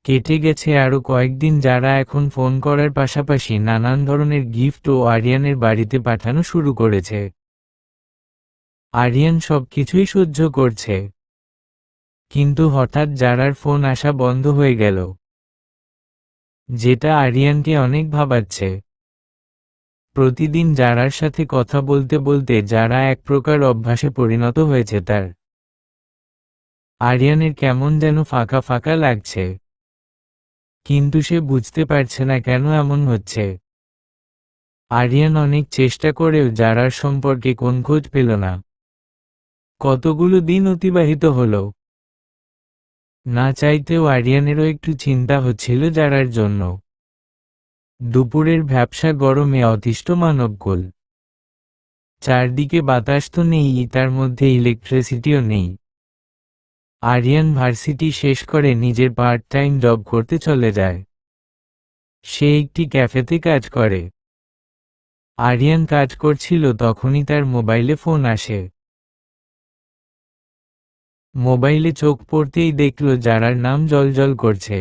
কেটে গেছে আরো কয়েকদিন, যারা এখন ফোন করার পাশাপাশি নানান ধরনের গিফট ও আরিয়ানের বাড়িতে পাঠানো শুরু করেছে। আরিয়ান সবকিছুই সহ্য করছে, কিন্তু হঠাৎ জারার ফোন আসা বন্ধ হয়ে গেল, যেটা আরিয়ানকে অনেক ভাবাচ্ছে। প্রতিদিন জারার সাথে কথা বলতে বলতে জারা এক প্রকার অভ্যাসে পরিণত হয়েছে তার। আরিয়ানের কেমন যেন ফাঁকা ফাঁকা লাগছে, কিন্তু সে বুঝতে পারছে না কেন এমন হচ্ছে। আরিয়ান অনেক চেষ্টা করেও জারার সম্পর্কে কোন খোঁজ পেল না। কতগুলো দিন অতিবাহিত হলো, না চাইতেও আরিয়ানেরও একটু চিন্তা হচ্ছিল জারার জন্য। দুপুরের ভ্যাপসা গরমে অতিষ্ঠ মানবকুল, চারদিকে বাতাস তো নেই, তার মধ্যে ইলেকট্রিসিটিও নেই। আরিয়ান ভার্সিটি শেষ করে নিজের পার্ট টাইম জব করতে চলে যায়। সে একটি ক্যাফেতে কাজ করে। আরিয়ান কাজ করছিল, তখনই তার মোবাইলে ফোন আসে। মোবাইলে চোখ পড়তেই দেখল জারার নাম জ্বলজ্বল করছে।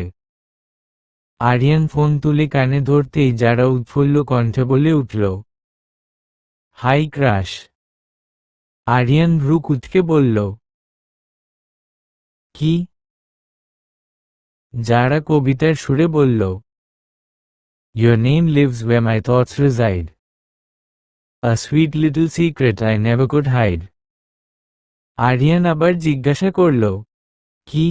আরিয়ান ফোন তুলে কানে ধরতেই জারা উৎফুল্ল কণ্ঠে বলে উঠল, হাই ক্রাশ। আরিয়ান ভ্রু কুঁচকে বলল, কি? জারা কবিতার সুরে বলল, Your name lives where my thoughts reside. A sweet little secret I never could hide. Aryan আবার জিজ্ঞাসা করল, কি?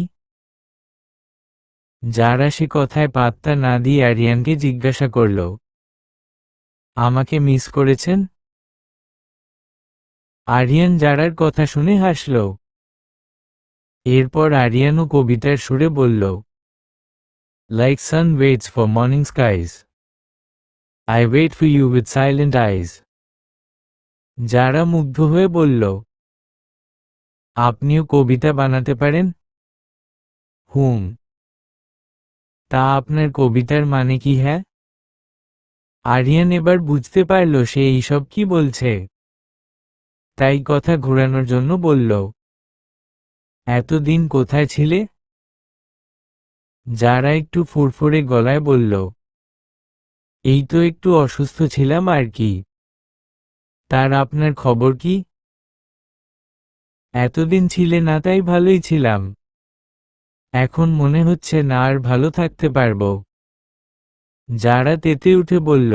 জারা সে কথায় পাত্তা না দিয়ে আরিয়ানকে জিজ্ঞাসা করল, আমাকে মিস করেছেন? আরিয়ান জারার কথা শুনে হাসল। এরপর আরিয়ানও কবিতার সুরে বলল, Like sun waits for morning skies, I wait for you with silent eyes. জারা মুগ্ধ হয়ে বলল, আপনিও কবিতা বানাতে পারেন? হুম। তা আপনার কবিতার মানে কি? হ্যাঁ। আরিয়ান এবার বুঝতে পারল সে এইসব কি বলছে, তাই কথা ঘোরানোর জন্য বলল, এতদিন কোথায় ছিলে? যারা একটু ফুরফুরে গলায় বলল, এই তো একটু অসুস্থ ছিলাম আর কি। তার আপনার খবর কি? এতদিন ছিলে না তাই ভালোই ছিলাম, এখন মনে হচ্ছে না আর ভালো থাকতে পারবো। যারা তেতে উঠে বলল,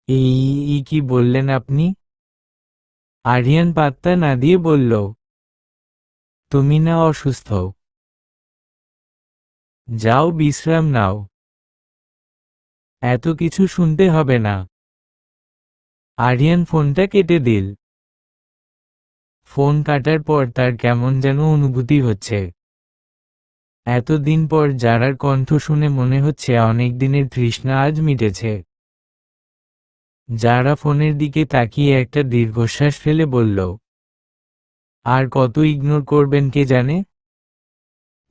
এই কি বললেন আপনি? আরিয়ান পাত্তা না দিয়ে বলল, তুমি না অসুস্থ? যাও বিশ্রাম নাও, এত কিছু শুনতে হবে না। আরিয়ান ফোনটা কেটে দিল। ফোন কাটার পর তার কেমন যেন অনুভূতি হচ্ছে। এতদিন পর জারার কণ্ঠ শুনে মনে হচ্ছে অনেক দিনের তৃষ্ণা আজ মিটেছে। যারা ফোনের দিকে তাকিয়ে একটা দীর্ঘশ্বাস ফেলে বলল, আর কত ইগনোর করবেন কে জানে,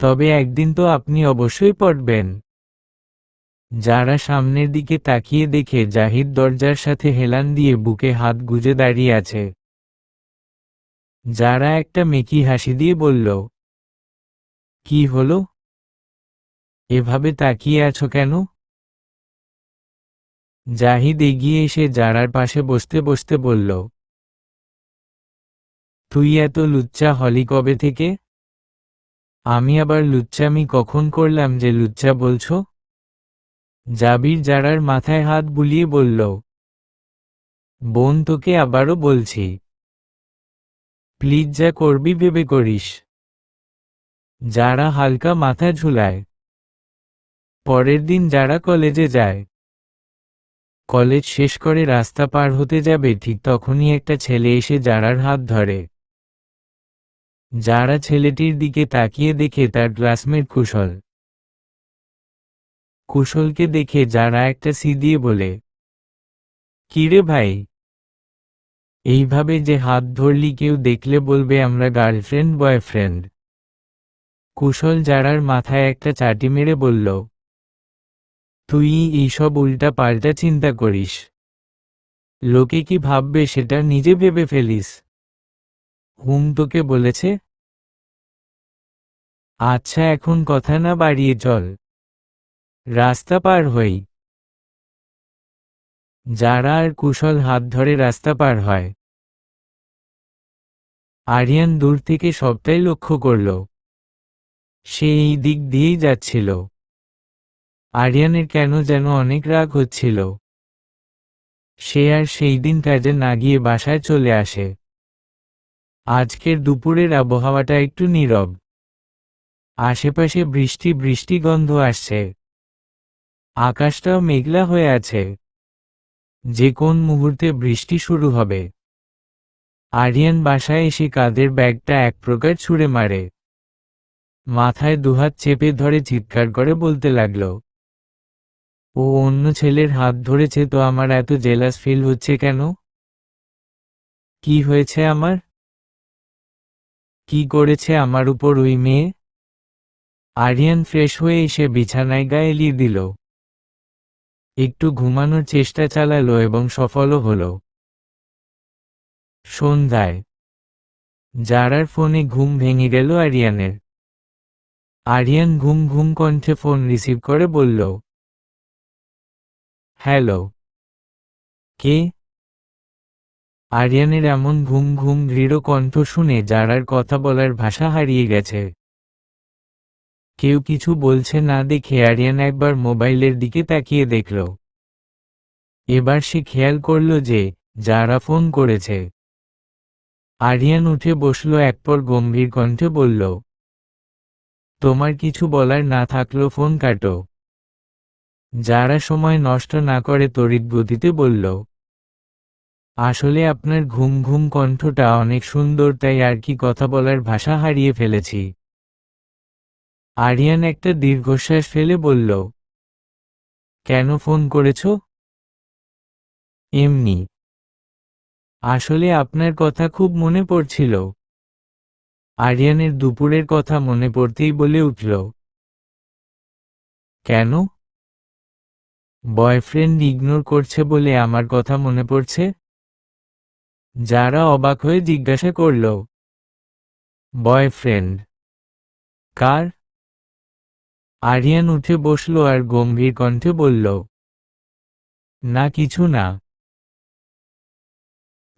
তবে একদিন তো আপনি অবশ্যই পড়বেন। যারা সামনের দিকে তাকিয়ে দেখে জাহিদ দরজার সাথে হেলান দিয়ে বুকে হাত গুজে দাঁড়িয়ে আছে। যারা একটা মেকি হাসি দিয়ে বলল, কি হলো, এভাবে তাকিয়ে আছো কেন? জাহিদ এগিয়ে এসে জারার পাশে বসতে বসতে বলল, তুই এত লুচ্চা হলি কবে থেকে? আমি আবার লুচ্চামি কখন করলাম যে লুচ্চা বলছো? জাবির জারার মাথায় হাত বুলিয়ে বলল, বোন তোকে আবারও বলছি, প্লিজ যা করবি ভেবে করিস। যারা হালকা মাথা ঝুলায়। পরের দিন যারা কলেজে যায়। কলেজ শেষ করে রাস্তা পার হতে যাবে ঠিক তখনই একটা ছেলে এসে জারার হাত ধরে। যারা ছেলেটির দিকে তাকিয়ে দেখে তার ক্লাসমেট কুশল। কুশলকে দেখে যারা একটা সি দিয়ে বলে, কিরে ভাই, এইভাবে যে হাত ধরলি কেউ দেখলে বলবে আমরা গার্লফ্রেন্ড বয়ফ্রেন্ড। কুশল জারার মাথায় একটা চাটি মেরে বলল, তুই এইসব উল্টা পাল্টা চিন্তা করিস, লোকে কি ভাববে সেটা নিজে ভেবে ফেলিস। হুম, তোকে বলেছে? আচ্ছা, এখন কথা না বাড়িয়ে চল, রাস্তা পার হই। যারা আর কুশল হাত ধরে রাস্তা পার হয়। আরিয়ান দূর থেকে সবটাই লক্ষ্য করল। সে এই দিক দিয়েই যাচ্ছিল। আরিয়ানের কেন যেন অনেক রাগ হচ্ছিল। সে আর সেই দিন কাজে না গিয়ে বাসায় চলে আসে। আজকের দুপুরের আবহাওয়াটা একটু নীরব। আশেপাশে বৃষ্টি বৃষ্টি গন্ধ আসছে। আকাশটাও মেঘলা হয়ে আছে। যে কোন মুহূর্তে বৃষ্টি শুরু হবে। আরিয়ান বাসায় এসে কাঁধের ব্যাগটা এক প্রকার ছুঁড়ে মারে। মাথায় দুহাত চেপে ধরে চিৎকার করে বলতে লাগল, ও অন্য ছেলের হাত ধরেছে তো আমার এত জেলাস ফিল হচ্ছে কেন? কি হয়েছে আমার? কি করেছে আমার উপর ওই মেয়ে? আরিয়ান ফ্রেশ হয়ে এসে বিছানায় গা এলিয়ে দিল। একটু ঘুমানোর চেষ্টা চালালো এবং সফলও হলো। সন্ধ্যায় জারার ফোনে ঘুম ভেঙে গেল আরিয়ানের। আরিয়ান ঘুম ঘুম কণ্ঠে ফোন রিসিভ করে বলল, হ্যালো। কে? আরিয়ানের এমন ঘুম ঘুম দৃঢ় কণ্ঠ শুনে জারার কথা বলার ভাষা হারিয়ে গেছে। কেউ কিছু বলছে না দেখে আরিয়ান একবার মোবাইলের দিকে তাকিয়ে দেখল। এবার সে খেয়াল করল যে যারা ফোন করেছে। আরিয়ান উঠে বসল, একপর গম্ভীর কণ্ঠে বলল, তোমার কিছু বলার না থাকলো ফোন কাটো। যারা সময় নষ্ট না করে তড়িৎ গতিতে বলল, আসলে আপনার ঘুম ঘুম কণ্ঠটা অনেক সুন্দর, তাই আর কি কথা বলার ভাষা হারিয়ে ফেলেছি। আরিয়ান একটা দীর্ঘশ্বাস ফেলে বলল, কেন ফোন করেছ? এমনি। আসলে আপনার কথা খুব মনে পড়ছিল। আরিয়ানের দুপুরের কথা মনে পড়তেই বলে উঠল, কেন? বয়ফ্রেন্ড ইগনোর করছে বলে আমার কথা মনে পড়ছে? যারা অবাক হয়ে জিজ্ঞাসা করল, বয়ফ্রেন্ড কার? আরিয়ান উঠে বসল আর গম্ভীর কণ্ঠে বলল, না কিছু না।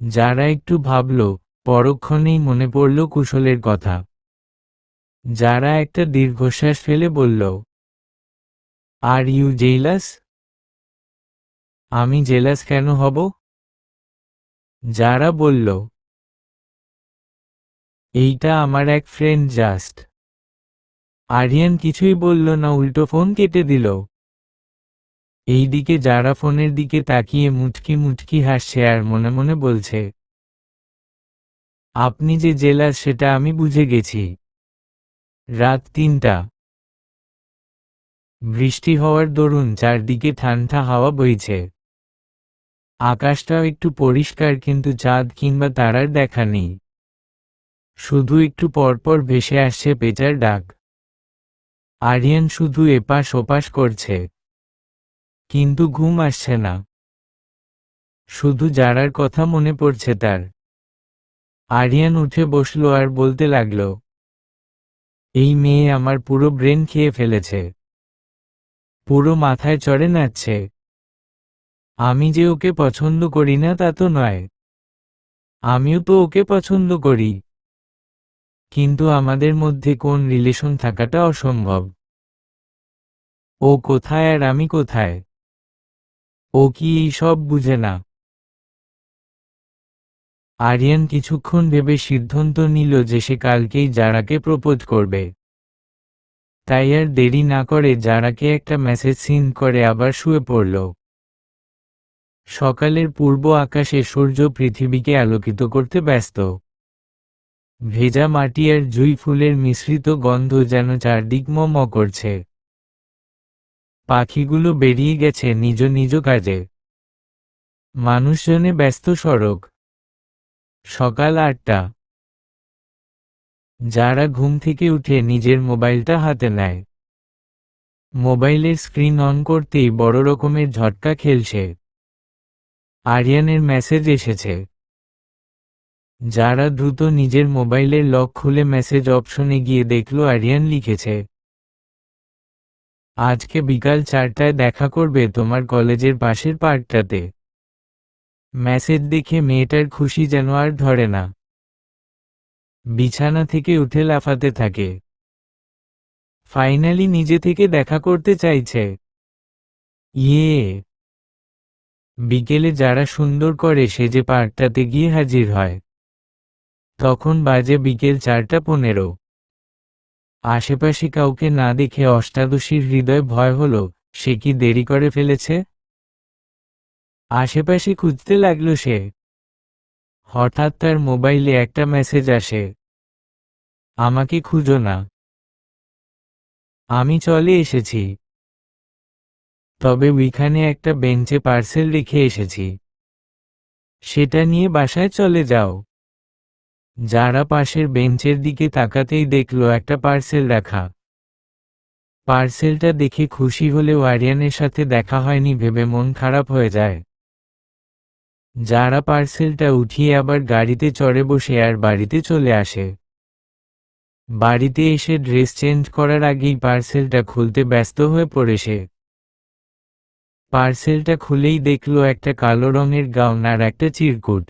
যারা একটু ভাবল, পরক্ষণেই মনে পড়ল কুশলের কথা। যারা একটা দীর্ঘশ্বাস ফেলে বলল, আর ইউ জেলাস? আমি জেলাস কেন হব? যারা বলল, এইটা আমার এক ফ্রেন্ড জাস্ট। আরিয়ান কিছুই বলল না, উল্টো ফোন কেটে দিল। এইদিকে যারা ফোনের দিকে তাকিয়ে মুচকি মুচকি হাসছে আর মনে মনে বলছে, আপনি যে জেলাস সেটা আমি বুঝে গেছি। রাত ৩টা। বৃষ্টি হওয়ার দরুন চারদিকে ঠান্ডা হাওয়া বইছে। আকাশটাও একটু পরিষ্কার, কিন্তু চাঁদ কিংবা তারার দেখা নেই। শুধু একটু পরপর ভেসে আসছে পেঁচার ডাক। আরিয়ান শুধু এপাশ ওপাশ করছে, কিন্তু ঘুম আসছে না। শুধু যারার কথা মনে পড়ছে তার। আরিয়ান উঠে বসল আর বলতে লাগল, এই মেয়ে আমার পুরো ব্রেন খেয়ে ফেলেছে। পুরো মাথায় চড়ে নাচছে। আমি যে ওকে পছন্দ করি না তা তো নয়, আমিও তো ওকে পছন্দ করি। কিন্তু আমাদের মধ্যে কোন রিলেশন থাকাটা অসম্ভব। ও কোথায় আর আমি কোথায়? ও কি এই সব বুঝে না? আরিয়ান কিছুক্ষণ ভেবে সিদ্ধান্ত নিল যে সে কালকেই জারাকে প্রপোজ করবে। তাই আর দেরি না করে জারাকে একটা মেসেজ সেন্ড করে আবার শুয়ে পড়ল। সকালের পূর্ব আকাশে সূর্য পৃথিবীকে আলোকিত করতে ব্যস্ত। ভেজা মাটি আর জুঁই ফুলের মিশ্রিত গন্ধ যেন চারদিক ম করছে। পাখিগুলো বেরিয়ে গেছে নিজ নিজ কাজে। মানুষজনে ব্যস্ত সড়ক। সকাল 8টা। যারা ঘুম থেকে উঠে নিজের মোবাইলটা হাতে নেয়। মোবাইলের স্ক্রিন অন করতেই বড় রকমের ঝটকা খেলছে। আরিয়ানের মেসেজ এসেছে। যারা দ্রুত নিজের মোবাইলের লক খুলে মেসেজ অপশনে গিয়ে দেখল আরিয়ান লিখেছে, আজকে বিকাল 4টায় দেখা করবে তোমার কলেজের পাশের পার্কটাতে। মেসেজ দেখে মেয়েটার খুশি যেন আর ধরে না। বিছানা থেকে উঠে লাফাতে থাকে। ফাইনালি নিজে থেকে দেখা করতে চাইছে। ইয়ে। বিকেলে যারা সুন্দর করে সেজে পার্কটাতে গিয়ে হাজির হয়। তখন বাজে বিকেল 4টা 15। আশেপাশে কাউকে না দেখে অষ্টাদশীর হৃদয় ভয় হলো, সে কি দেরি করে ফেলেছে? আশেপাশে খুঁজতে লাগলো সে। হঠাৎ তার মোবাইলে একটা মেসেজ আসে, আমাকে খুঁজো না, আমি চলে এসেছি। তবে ওইখানে একটা বেঞ্চে পার্সেল রেখে এসেছি, সেটা নিয়ে বাসায় চলে যাও। যারা পাশের বেঞ্চের দিকে তাকাতেই দেখলো একটা পার্সেল রাখা। পার্সেলটা দেখে খুশি হলেও আরিয়ানের সাথে দেখা হয়নি ভেবে মন খারাপ হয়ে যায়। যারা পার্সেলটা উঠিয়ে আবার গাড়িতে চড়ে বসে আর বাড়িতে চলে আসে। বাড়িতে এসে ড্রেস চেঞ্জ করার আগেই পার্সেলটা খুলতে ব্যস্ত হয়ে পড়ে সে। পার্সেলটা খুলেই দেখলো একটা কালো রঙের গাউন আর একটা চিরকুট।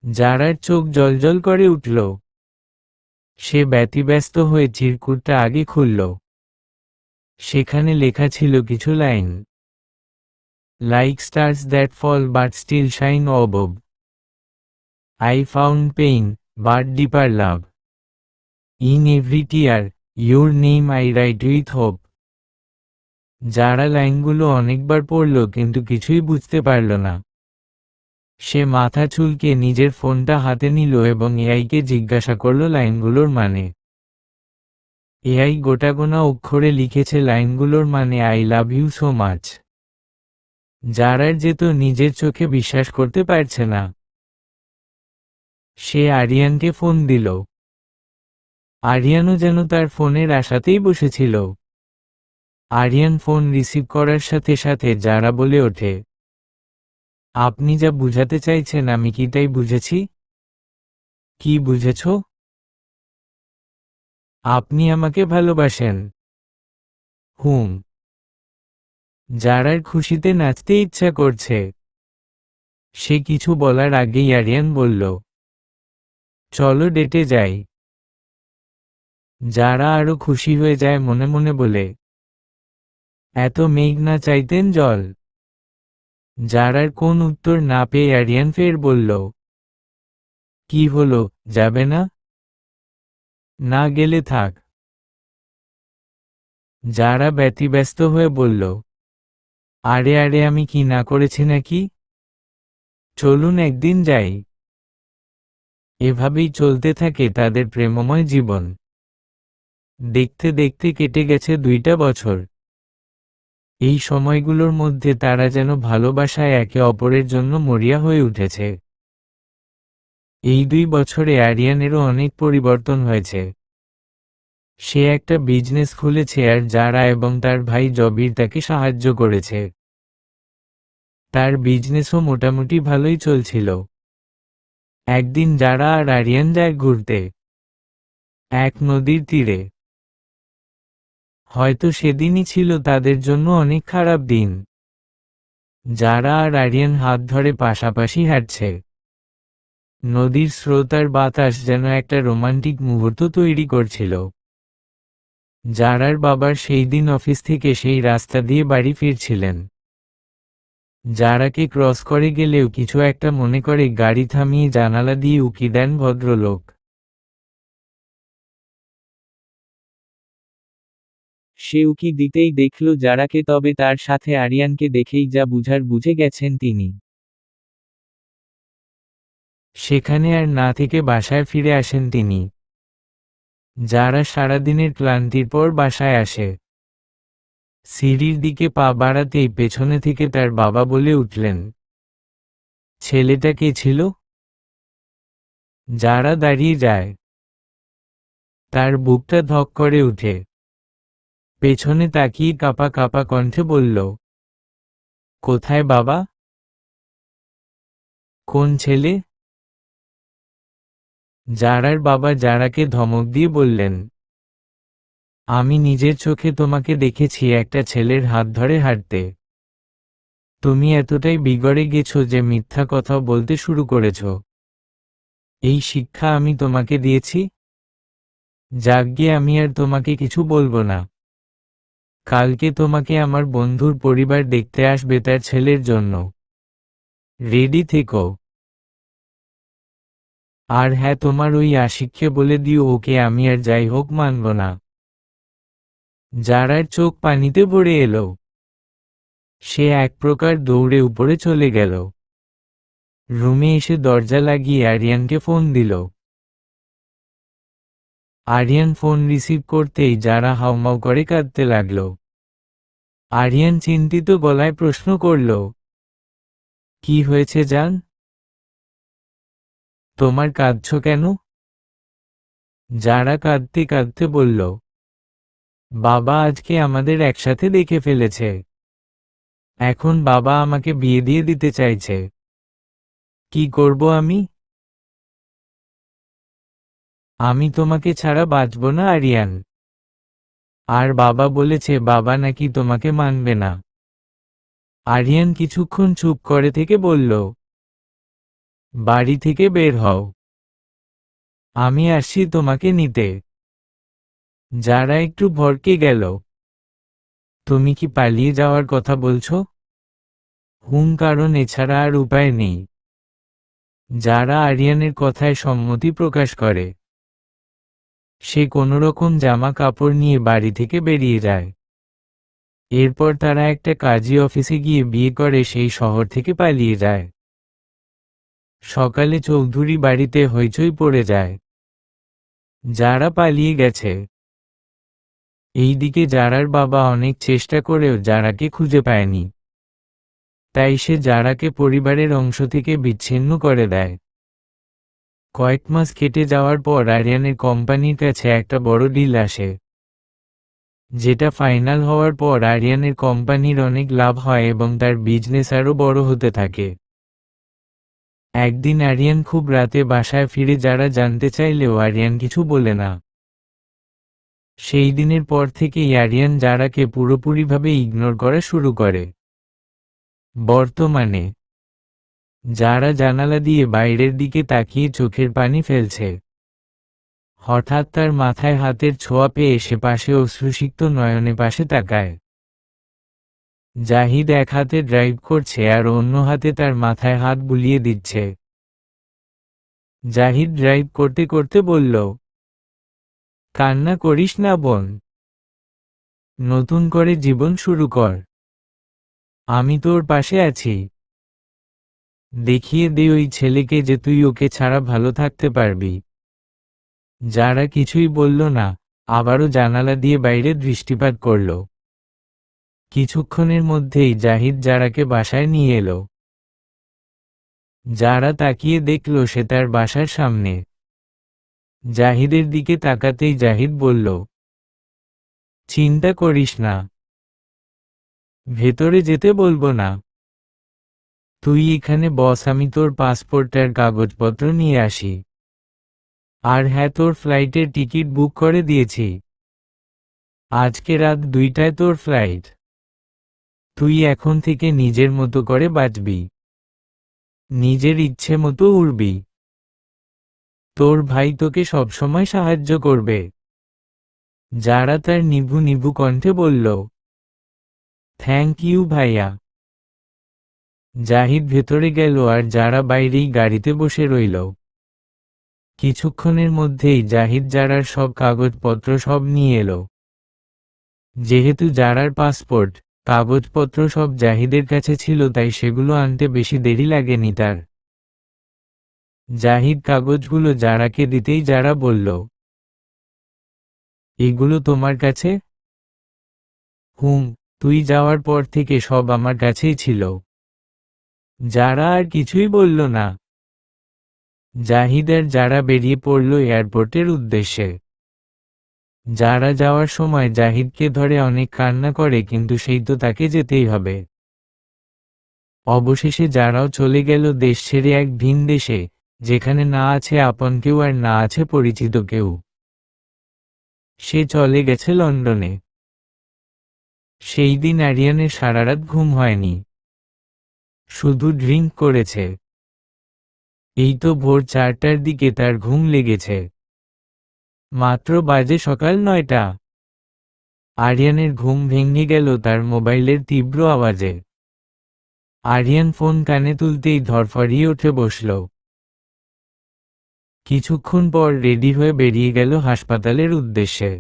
যারার চোখ জ্বলজ্বল করে উঠল। সে ব্যতিব্যস্ত হয়ে চিরকুটটা আগে খুলল। সেখানে লেখা ছিল কিছু line. Like stars that fall but still shine above. I found pain, but deeper love. In every tear, your name I write with hope. যারা লাইনগুলো অনেকবার পড়ল কিন্তু কিছুই বুঝতে পারল না। সে মাথা চুলকে নিজের ফোনটা হাতে নিল এবং এআইকে জিজ্ঞাসা করল লাইনগুলোর মানে। এআই গোটাগোনা অক্ষরে লিখেছে লাইনগুলোর মানে I love you so much. যারার যেত নিজের চোখে বিশ্বাস করতে পারছে না। সে আরিয়ানকে ফোন দিল। আরিয়ানও যেন তার ফোনের আশাতেই বসেছিল। আরিয়ান ফোন রিসিভ করার সাথে সাথে যারা বলে ওঠে, আপনি যা বুঝাতে চাইছেন আমি কি তাই বুঝেছি? কি বুঝেছ? আপনি আমাকে ভালোবাসেন। হুম। যারার খুশিতে নাচতে ইচ্ছা করছে। সে কিছু বলার আগেই আরিয়ান বলল, চলো ডেটে যাই। যারা আরো খুশি হয়ে যায় মনে মনে বলে, এত মেঘ না চাইতেন জল। যারার কোন উত্তর না পেয়ে আরিয়ান ফের বলল, কি হলো, যাবে না? না গেলে থাক। যারা ব্যতিব্যস্ত হয়ে বলল, আরে আরে আমি কি না করেছি নাকি? চলুন একদিন যাই। এভাবেই চলতে থাকে তাদের প্রেমময় জীবন। দেখতে দেখতে কেটে গেছে 2টা বছর। এই সময়গুলোর মধ্যে তারা যেন ভালোবাসায় একে অপরের জন্য মরিয়া হয়ে উঠেছে। এই 2 বছরে আরিয়ানেরও অনেক পরিবর্তন হয়েছে। সে একটা বিজনেস খুলেছে আর যারা এবং তার ভাই জবির তাকে সাহায্য করেছে। তার বিজনেসও মোটামুটি ভালোই চলছিল। একদিন যারা আর আরিয়ান যায় ঘুরতে এক নদীর তীরে। হয়তো সেদিনই ছিল তাদের জন্য অনেক খারাপ দিন। যারা আর আরিয়ান হাত ধরে পাশাপাশি হাঁটছে। নদীর স্রোত আর বাতাস যেন একটা রোমান্টিক মুহূর্ত তৈরি করছিল। যারার বাবার সেই দিন অফিস থেকে সেই রাস্তা দিয়ে বাড়ি ফিরছিলেন। যারাকে ক্রস করে গেলেও কিছু একটা মনে করে গাড়ি থামিয়ে জানালা দিয়ে উকি দেন ভদ্রলোক। সে উকি দিতেই দেখল যারাকে, তবে তার সাথে আরিয়ানকে দেখেই যা বুঝার বুঝে গেছেন তিনি। সেখানে আর না থেকে বাসায় ফিরে আসেন তিনি। যারা সারাদিনের ক্লান্তির পর বাসায় আসে। সিঁড়ির দিকে পা বাড়াতেই পেছনে থেকে তার বাবা বলে উঠলেন, ছেলেটা কে ছিল? যারা দাঁড়িয়ে যায়। তার বুকটা ধক করে উঠে। পেছনে তাকিয়ে কাঁপা কাঁপা কণ্ঠে বলল, কোথায় বাবা? কোন ছেলে? যারার বাবা যারাকে ধমক দিয়ে বললেন, আমি নিজের চোখে তোমাকে দেখেছি একটা ছেলের হাত ধরে হাঁটতে। তুমি এতটাই বিগড়ে গেছো যে মিথ্যা কথা বলতে শুরু করেছ। এই শিক্ষা আমি তোমাকে দিয়েছি? যাক গিয়ে, আমি আর তোমাকে কিছু বলবো না। কালকে তোমাকে আমার বন্ধুর পরিবার দেখতে আসবে তার ছেলের জন্য। রেডি থেকো। আর হ্যাঁ, তোমার ওই আশিককে বলে দিও ওকে আমি আর যাই হোক মানব না। যারার চোখ পানিতে ভরে এলো। সে এক প্রকার দৌড়ে উপরে চলে গেল। রুমে এসে দরজা লাগিয়ে আরিয়ানকে ফোন দিল। আরিয়ান ফোন রিসিভ করতেই যারা হাউমাউ করে কাঁদতে লাগল। আরিয়ান চিন্তিত গলায় প্রশ্ন করল, কি হয়েছে জান? তোমার কাঁদছ কেন? যারা কাঁদতে কাঁদতে বলল, বাবা আজকে আমাদের একসাথে দেখে ফেলেছে। এখন বাবা আমাকে বিয়ে দিয়ে দিতে চাইছে। কি করব আমি? আমি তোমাকে ছাড়া বাঁচব না আরিয়ান। আর বাবা বলেছে বাবা নাকি তোমাকে মানবে না। আরিয়ান কিছুক্ষণ চুপ করে থেকে বলল, বাড়ি থেকে বের হও। আমি আসছি তোমাকে নিতে। যারা একটু ভড়কে গেল। তুমি কি পালিয়ে যাওয়ার কথা বলছো? কারণ এছাড়া আর উপায় নেই। যারা আরিয়ানের কথায় সম্মতি প্রকাশ করে। সে কোনোরকম জামা কাপড় নিয়ে বাড়ি থেকে বেরিয়ে যায়। এরপর তারা একটা কাজী অফিসে গিয়ে বিয়ে করে সেই শহর থেকে পালিয়ে যায়। সকালে চৌধুরী বাড়িতে হইচই পড়ে যায়। যারা পালিয়ে গেছে। এইদিকে যারার বাবা অনেক চেষ্টা করেও যারাকে খুঁজে পায়নি। তাই সে যারাকে পরিবারের অংশ থেকে বিচ্ছিন্ন করে দেয়। কয়েক মাস কেটে যাওয়ার পর আরিয়ানের কোম্পানির কাছে একটা বড় ডিল আসে। যেটা ফাইনাল হওয়ার পর আরিয়ানের কোম্পানির অনেক লাভ হয় এবং তার বিজনেস আরও বড় হতে থাকে। একদিন আরিয়ান খুব রাতে বাসায় ফিরে যারা জানতে চাইলেও আরিয়ান কিছু বলে না। সেই দিনের পর থেকেই আরিয়ান যারাকে পুরোপুরিভাবে ইগনোর করা শুরু করে। বর্তমানে যারা জানালা দিয়ে বাইরের দিকে তাকিয়ে চোখের পানি ফেলছে। হঠাৎ তার মাথায় হাতের ছোঁয়া পেয়ে সে পাশে অশ্রুসিক্ত নয়নে পাশে তাকায়। জাহিদ এক হাতে ড্রাইভ করছে আর অন্য হাতে তার মাথায় হাত বুলিয়ে দিচ্ছে। জাহিদ ড্রাইভ করতে করতে বলল, কান্না করিস না বোন। নতুন করে জীবন শুরু কর। আমি তোর পাশে আছি। দেখিয়ে দে ওই ছেলেকে যে তুই ওকে ছাড়া ভালো থাকতে পারবি। যারা কিছুই বলল না, আবারও জানালা দিয়ে বাইরে দৃষ্টিপাত করল। কিছুক্ষণের মধ্যেই জাহিদ যারাকে বাসায় নিয়ে এলো। যারা তাকিয়ে দেখল সে তার বাসার সামনে। জাহিদের দিকে তাকাতেই জাহিদ বলল, চিন্তা করিস না। ভেতরে যেতে বলবো না। তুই এখানে বস, আমি তোর পাসপোর্টের কাগজপত্র নিয়ে আসি। আর হ্যাঁ, তোর ফ্লাইটের টিকিট বুক করে দিয়েছি। আজকে রাত 2টায় তোর ফ্লাইট। তুই এখন থেকে নিজের মতো করে বাঁচবি। নিজের ইচ্ছে মতো উড়বি। তোর ভাই তোকে সবসময় সাহায্য করবে। যারা তার নিভু নিভু কণ্ঠে বলল, থ্যাংক ইউ ভাইয়া। জাহিদ ভেতরে গেল আর যারা বাইরেই গাড়িতে বসে রইল। কিছুক্ষণের মধ্যেই জাহিদ যারার সব কাগজপত্র সব নিয়ে এলো। যেহেতু যারার পাসপোর্ট, কাগজপত্র সব জাহিদের কাছে ছিল তাই সেগুলো আনতে বেশি দেরি লাগেনি তার। জাহিদ কাগজগুলো যারাকে দিতেই যারা বলল, এগুলো তোমার কাছে? তুই যাওয়ার পর থেকে সব আমার কাছেই ছিল। যারা আর কিছুই বলল না। জাহিদ আর যারা বেরিয়ে পড়ল এয়ারপোর্টের উদ্দেশ্যে। যারা যাওয়ার সময় জাহিদকে ধরে অনেক কান্না করে, কিন্তু সেই তো তাকে যেতেই হবে। অবশেষে যারাও চলে গেল দেশ ছেড়ে এক ভিন দেশে, যেখানে না আছে আপন কেউ আর না আছে পরিচিত কেউ। সে চলে গেছে লন্ডনে। সেই দিন আরিয়ানের সারারাত ঘুম হয়নি, শুধু ড্রিঙ্ক করেছে। এই তো ভোর 4টার দিকে তার ঘুম লেগেছে। মাত্র বাজে সকাল 9টা। আরিয়ানের ঘুম ভেঙে গেল তার মোবাইলের তীব্র আওয়াজে। আরিয়ান ফোন কানে তুলতেই ধরফরিয়ে উঠে বসল। কিছুক্ষণ পর রেডি হয়ে বেরিয়ে গেল হাসপাতালের উদ্দেশ্যে।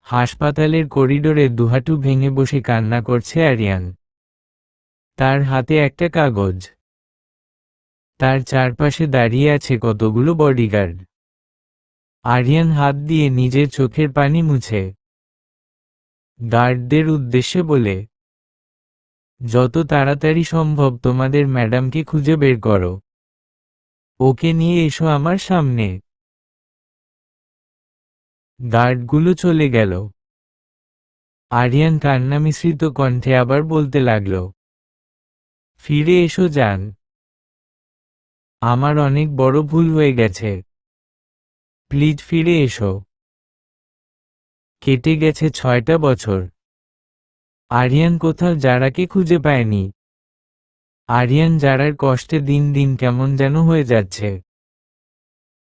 হাসপাতালের করিডোরে দুহাঁটু ভেঙে বসে কান্না করছে আরিয়ান। তার হাতে একটা কাগজ। তার চারপাশে দাঁড়িয়ে আছে কতগুলো বডিগার্ড। আরিয়ান হাত দিয়ে নিজের চোখের পানি মুছে গার্ডদের উদ্দেশ্যে বলে, যত তাড়াতাড়ি সম্ভব তোমাদের ম্যাডামকে খুঁজে বের করো। ওকে নিয়ে এসো আমার সামনে। গার্ডগুলো চলে গেল। আরিয়ান কান্না মিশ্রিত কণ্ঠে আবার বলতে লাগল, ফিরে এসো জান। আমার অনেক বড় ভুল হয়ে গেছে। প্লিজ ফিরে এসো। কেটে গেছে 6টা বছর। আরিয়ান কোথাও যারাকে খুঁজে পায়নি। আরিয়ান যারার কষ্টে দিন দিন কেমন যেন হয়ে যাচ্ছে।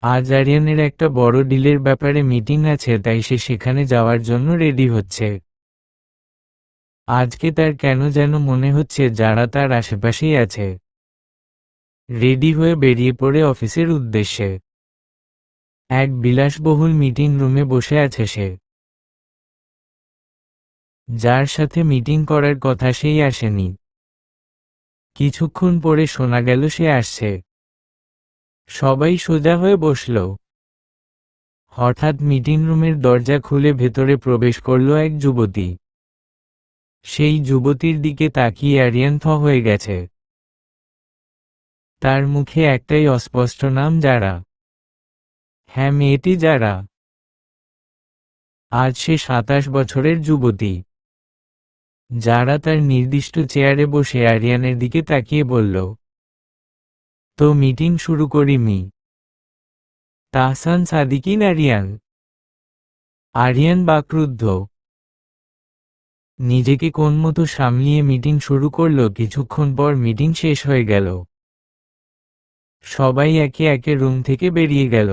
আজ আরিয়ানের একটা বড় ডিলের ব্যাপারে মিটিং আছে, তাই সে সেখানে যাওয়ার জন্য রেডি হচ্ছে। আজকে তার কেন যেন মনে হচ্ছে যারা তার আশেপাশেই আছে। রেডি হয়ে বেরিয়ে পড়ে অফিসের উদ্দেশ্যে। এক বিলাসবহুল মিটিং রুমে বসে আছে সে। যার সাথে মিটিং করার কথা সেই আসেনি। কিছুক্ষণ পরে শোনা গেল সে আসছে। সবাই সোজা হয়ে বসল। হঠাৎ মিটিং রুমের দরজা খুলে ভেতরে প্রবেশ করল এক যুবতী। সেই যুবতীর দিকে তাকিয়ে আরিয়ান থ হয়ে গেছে। তার মুখে একটাই অস্পষ্ট নাম, যারা। হ্যাঁ, মেয়েটি যারা। আজ সে 27 বছরের যুবতী। যারা তার নির্দিষ্ট চেয়ারে বসে আরিয়ানের দিকে তাকিয়ে বলল, তো মিটিং শুরু করি মি। তাহসান সাদিকিন আরিয়ান। আরিয়ান বাকরুদ্ধ। নিজেকে কোন মতো সামলিয়ে মিটিং শুরু করল। কিছুক্ষণ পর মিটিং শেষ হয়ে গেল। সবাই একে একে রুম থেকে বেরিয়ে গেল।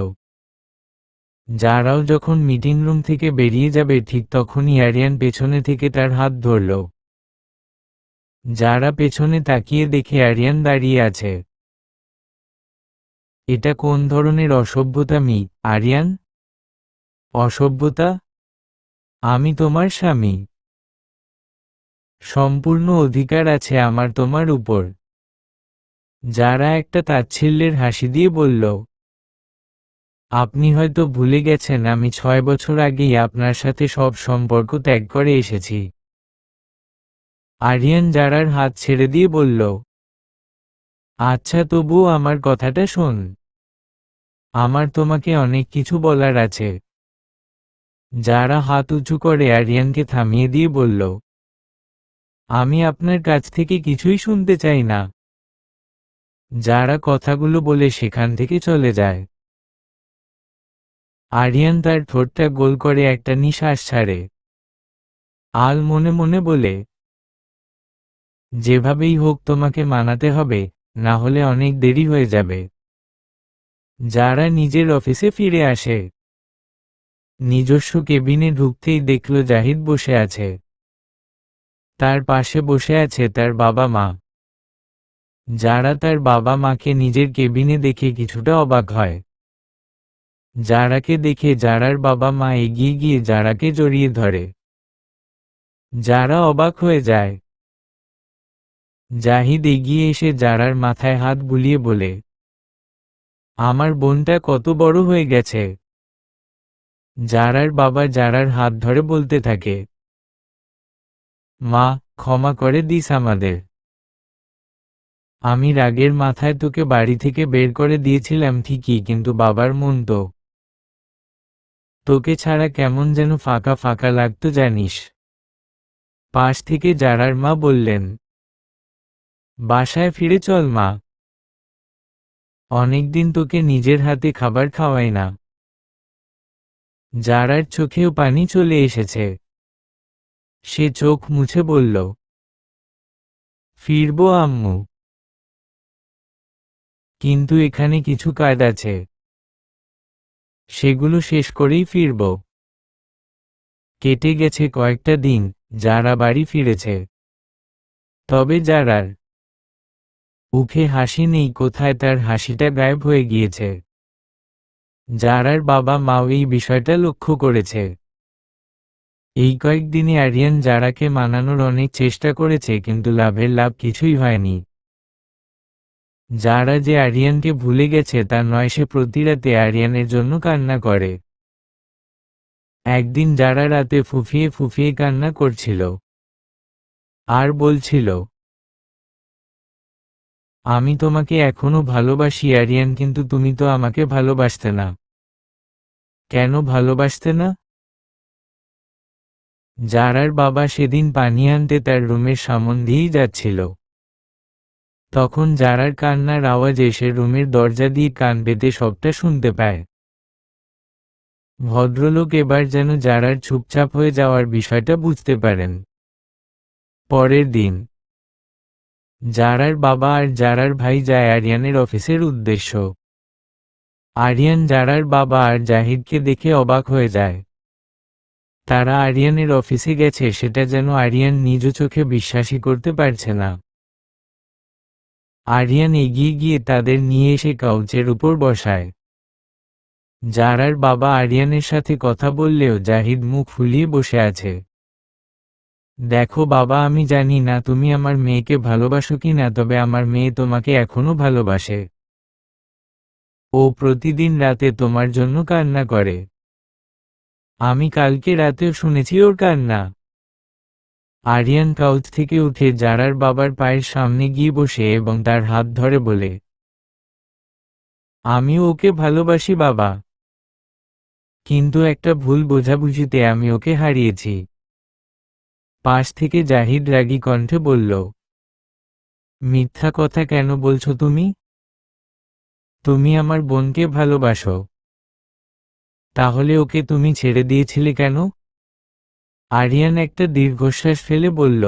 যারাও যখন মিটিং রুম থেকে বেরিয়ে যাবে ঠিক তখনই আরিয়ান পেছনে থেকে তার হাত ধরল। যারা পেছনে তাকিয়ে দেখে আরিয়ান দাঁড়িয়ে আছে। এটা কোন ধরনের অসভ্যতা মি আরিয়ান? অসভ্যতা? আমি তোমার স্বামী। সম্পূর্ণ অধিকার আছে আমার তোমার উপর। যারা একটা তাচ্ছিল্যের হাসি দিয়ে বলল, আপনি হয়তো ভুলে গেছেন আমি 6 বছর আগেই আপনার সাথে সব সম্পর্ক ত্যাগ করে এসেছি। আরিয়ান যারার হাত ছেড়ে দিয়ে বলল, আচ্ছা তবুও আমার কথাটা শোন। আমার তোমাকে অনেক কিছু বলার আছে। যারা হাত উঁচু করে আরিয়ানকে থামিয়ে দিয়ে বলল, আমি আপনার কাছ থেকে কিছুই শুনতে চাই না। যারা কথাগুলো বলে সেখান থেকে চলে যায়। আরিয়ান তার ঠোঁটটা গোল করে একটা নিঃশ্বাস ছাড়ে। আল মনে মনে বলে, যেভাবেই হোক তোমাকে মানাতে হবে, না হলে অনেক দেরি হয়ে যাবে। যারা নিজের অফিসে ফিরে আসে। নিজস্ব কেবিনে ঢুকতেই দেখল জাহিদ বসে আছে। তার পাশে বসে আছে তার বাবা মা। যারা তার বাবা মাকে নিজের কেবিনে দেখে কিছুটা অবাক হয়। যারাকে দেখে যারার বাবা মা এগিয়ে গিয়ে যারাকে জড়িয়ে ধরে। যারা অবাক হয়ে যায়। জাহিদ এগিয়ে এসে যারার মাথায় হাত বুলিয়ে বলে, আমার বোনটা কত বড় হয়ে গেছে। যারার বাবা যারার হাত ধরে বলতে থাকে, মা, ক্ষমা করে দিস আমাদের। আমি রাগের মাথায় তোকে বাড়ি থেকে বের করে দিয়েছিলাম ঠিকই, কিন্তু বাবার মন তো তোকে ছাড়া কেমন যেন ফাঁকা ফাঁকা লাগতো জানিস। পাশ থেকে জারার মা বললেন, বাসায় ফিরে চল মা, অনেকদিন তোকে নিজের হাতে খাবার খাওয়াই না। জারার চোখেও পানি চলে এসেছে। সে চোখ মুছে বলল, ফিরবো আম্মু, কিন্তু এখানে কিছু কাজ আছে, সেগুলো শেষ করেই ফিরব। কেটে গেছে কয়েকটা দিন, যারা বাড়ি ফিরেছে। তবে জারার মুখে হাসি নেই, কোথায় তার হাসিটা গায়েব হয়ে গিয়েছে। জারার বাবা মাও এই বিষয়টা লক্ষ্য করেছে। এই কয়েকদিনে আরিয়ান জারাকে মানানোর অনেক চেষ্টা করেছে, কিন্তু লাভের লাভ কিছুই হয়নি। যারা যে আরিয়ানকে ভুলে গেছে তা নয়, সে প্রতি রাতে আরিয়ানের জন্য কান্না করে। একদিন যারা রাতে ফুফিয়ে ফুফিয়ে কান্না করছিল আর বলছিল, আমি তোমাকে এখনো ভালোবাসি আরিয়ান, কিন্তু তুমি তো আমাকে ভালোবাসতে না। কেন ভালোবাসতে না? জারার বাবা সেদিন পানি আনতে তার রুমের সামন দিয়েই যাচ্ছিল। তখন জারার কান্নার আওয়াজ এসে রুমের দরজা দিয়ে কান পেতে সবটা শুনতে পায়। ভদ্রলোক এবার যেন জারার চুপচাপ হয়ে যাওয়ার বিষয়টা বুঝতে পারেন। পরের দিন জারার বাবা আর জারার ভাই যায় আরিয়ানের অফিসের উদ্দেশ্য। আরিয়ান জারার বাবা আর জাহিদকে দেখে অবাক হয়ে যায়। তারা আরিয়ানের অফিসে গেছে সেটা যেন আরিয়ান নিজ চোখে বিশ্বাসই করতে পারছে না। আরিয়ান এগিয়ে গিয়ে তাদের নিয়ে এসে কাউচের উপর বসায়। জারার বাবা আরিয়ানের সাথে কথা বললেও জাহিদ মুখ ফুলিয়ে বসে আছে। দেখো বাবা, আমি জানি না তুমি আমার মেয়েকে ভালোবাসো কিনা, তবে আমার মেয়ে তোমাকে এখনো ভালোবাসে। ও প্রতিদিন রাতে তোমার জন্য কান্না করে। আমি কালকে রাতেও শুনেছি ওর কান্না। আরিয়ান কাউচ থেকে উঠে জারার বাবার পায়ের সামনে গিয়ে বসে এবং তার হাত ধরে বলে, আমিও ওকে ভালোবাসি বাবা, কিন্তু একটা ভুল বোঝাবুঝিতে আমি ওকে হারিয়েছি। পাশ থেকে জাহিদ রাগী কণ্ঠে বলল, মিথ্যা কথা কেন বলছো তুমি? তুমি আমার বোনকে ভালোবাসো, তাহলে ওকে তুমি ছেড়ে দিয়েছিলে কেন? আরিয়ান একটা দীর্ঘশ্বাস ফেলে বলল,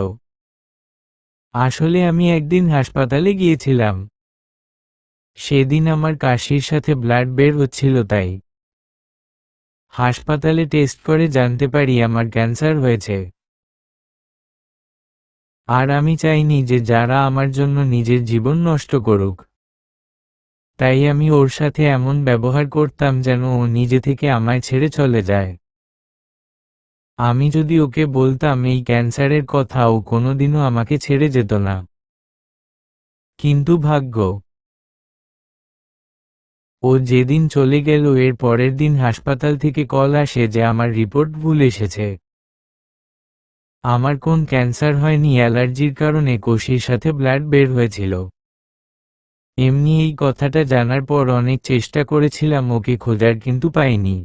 আসলে আমি একদিন হাসপাতালে গিয়েছিলাম। সেদিন আমার কাশির সাথে ব্লাড বের হচ্ছিল, তাই হাসপাতালে টেস্ট করে জানতে পারি আমার ক্যান্সার হয়েছে। আর আমি চাইনি যে যারা আমার জন্য নিজের জীবন নষ্ট করুক। তাই আমি ওর সাথে এমন ব্যবহার করতাম যেন ও নিজে থেকে আমায় ছেড়ে চলে যায়। আমি যদি ওকে বলতাম এই ক্যান্সারের কথা, ও কোনোদিনও আমাকে ছেড়ে যেত না। কিন্তু ভাগ্য, ও যেদিন চলে গেল এর পরের দিন হাসপাতাল থেকে কল আসে যে আমার রিপোর্ট ভুল এসেছে। আমার কোন ক্যান্সার হয়নি, অ্যালার্জির কারণে কোষের সাথে ব্লাড বের হয়েছিল। এমনি এই কথাটা জানার পর অনেক চেষ্টা করেছিলাম ওকে খোঁজার, কিন্তু পাইনি।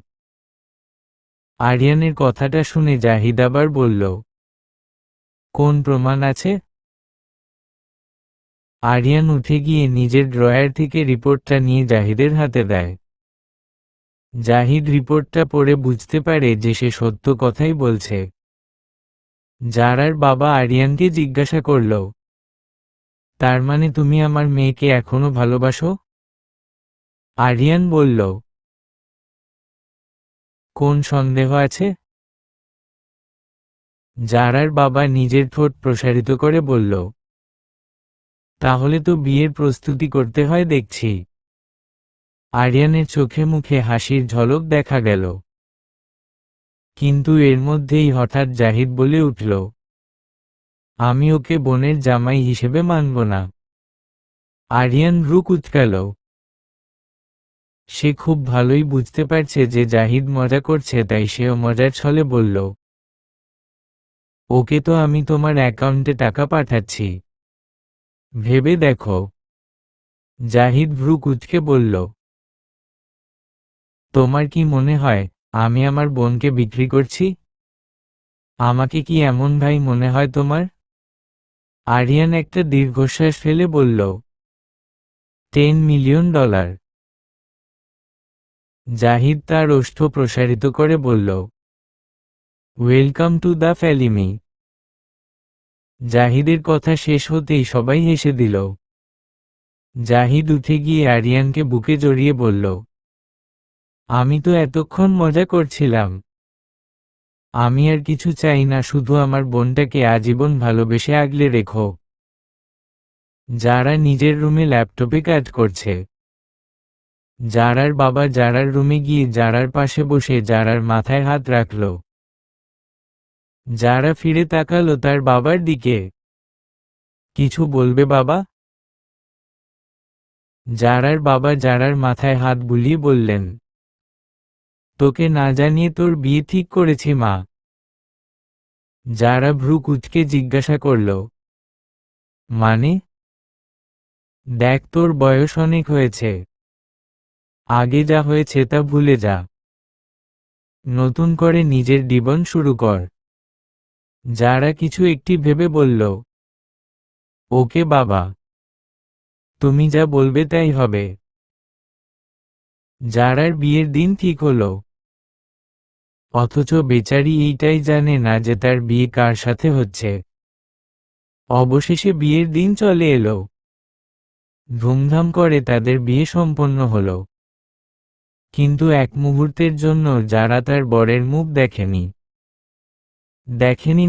আরিয়ানের কথাটা শুনে জাহিদ আবার বলল, কোন প্রমাণ আছে? আরিয়ান উঠে গিয়ে নিজের ড্রয়ার থেকে রিপোর্টটা নিয়ে জাহিদের হাতে দেয়। জাহিদ রিপোর্টটা পড়ে বুঝতে পারে যে সে সত্য কথাই বলছে। জারার বাবা আরিয়ানকে জিজ্ঞাসা করল, তার মানে তুমি আমার মেয়েকে এখনো ভালোবাসো? আরিয়ান বলল, কোন সন্দেহ আছে? জারার বাবা নিজের ঠোঁট প্রসারিত করে বলল, তাহলে তো বিয়ের প্রস্তুতি করতে হয় দেখছি। আরিয়ানের চোখে মুখে হাসির ঝলক দেখা গেল। কিন্তু এর মধ্যেই হঠাৎ জাহিদ বলে উঠল, আমি ওকে বোনের জামাই হিসেবে মানব না। আরিয়ান ভ্রু কুঁচকাল। সে খুব ভালোই বুঝতে পারছে যে জাহিদ মজা করছে, তাই সেও মজার ছলে বলল, ওকে তো আমি তোমার অ্যাকাউন্টে টাকা পাঠাচ্ছি, ভেবে দেখো। জাহিদ ভ্রু কুঁচকে বলল, তোমার কি মনে হয় আমি আমার বোনকে বিক্রি করছি? আমাকে কি এমন ভাই মনে হয় তোমার? আরিয়ান একটা দীর্ঘশ্বাস ফেলে বলল, $10 মিলিয়ন। জাহিদ তার ওষ্ঠ প্রসারিত করে বলল, ওয়েলকাম টু দ্য ফ্যামিলি। জাহিদের কথা শেষ হতেই সবাই হেসে দিল। জাহিদ উঠে গিয়ে আরিয়ানকে বুকে জড়িয়ে বলল, আমি তো এতক্ষণ মজা করছিলাম। আমি আর কিছু চাই না, শুধু আমার বোনটাকে আজীবন ভালোবেসে আগলে রেখো। যারা নিজের রুমে ল্যাপটপে কাজ করছে। জারার বাবা জারার রুমে গিয়ে জারার পাশে বসে জারার মাথায় হাত রাখল। যারা ফিরে তাকালো তার বাবার দিকে। কিছু বলবে বাবা? জারার বাবা জারার মাথায় হাত বুলিয়ে বললেন, তোকে না জানিয়ে তোর বিয়ে ঠিক করেছি মা। যারা ভ্রু কুঁচকে জিজ্ঞাসা করল, মানে? দেখ, তোর বয়স অনেক হয়েছে। আগে যা হয়েছে তা ভুলে যা। নতুন করে নিজের জীবন শুরু কর। যারা কিছু একটি ভেবে বলল, ওকে বাবা, তুমি যা বলবে তাই হবে। জারার বিয়ের দিন ঠিক হলো। অথচ বেচারি এইটাই জানে না যে তার বিয়ে কার সাথে হচ্ছে। অবশেষে বিয়ের দিন চলে এলো। ধুমধাম করে তাদের বিয়ে সম্পন্ন হলো। কিন্তু এক মুহূর্তের জন্য যারা তার বরের মুখ দেখেনি।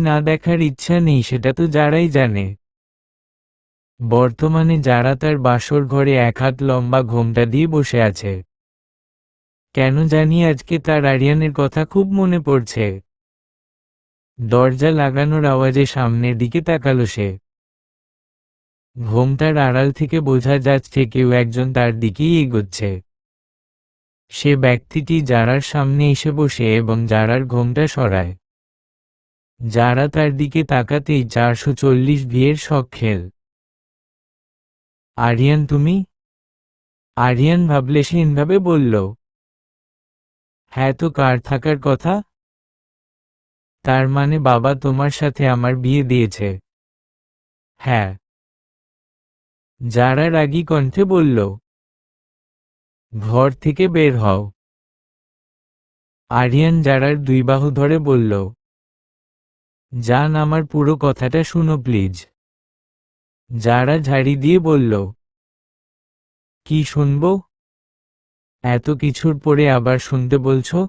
না দেখার ইচ্ছা নেই সেটা তো যারাই জানে। বর্তমানে যারা তার বাসর ঘরে এক হাত লম্বা ঘোমটা দিয়ে বসে আছে। কেন জানি আজকে তার আরিয়ানের কথা খুব মনে পড়ছে। দরজা লাগানোর আওয়াজে সামনের দিকে তাকালো সে। ঘোমটার আড়াল থেকে বোঝা যাচ্ছে কেউ একজন তার দিকেই এগোচ্ছে। সে ব্যক্তিটি জারার সামনে এসে বসে এবং জারার ঘোমটা সরায়। যারা তার দিকে তাকাতেই 440 বিয়ের শখ খেল। আরিয়ান তুমি? আরিয়ান ভাবলেশহীনভাবে বলল, হ্যাঁ তো কার থাকার কথা? তার মানে বাবা তোমার সাথে আমার বিয়ে দিয়েছে? হ্যাঁ। যারা রাগী কণ্ঠে বলল, ঘর থেকে বের হও। আরিয়ান জারার দুই বাহু ধরে বলল, জান আমার পুরো কথাটা শুনো প্লিজ। যারা ঝাড়ি দিয়ে বলল, কি শুনব? এত কিছুর পরে আবার শুনতে বলছো?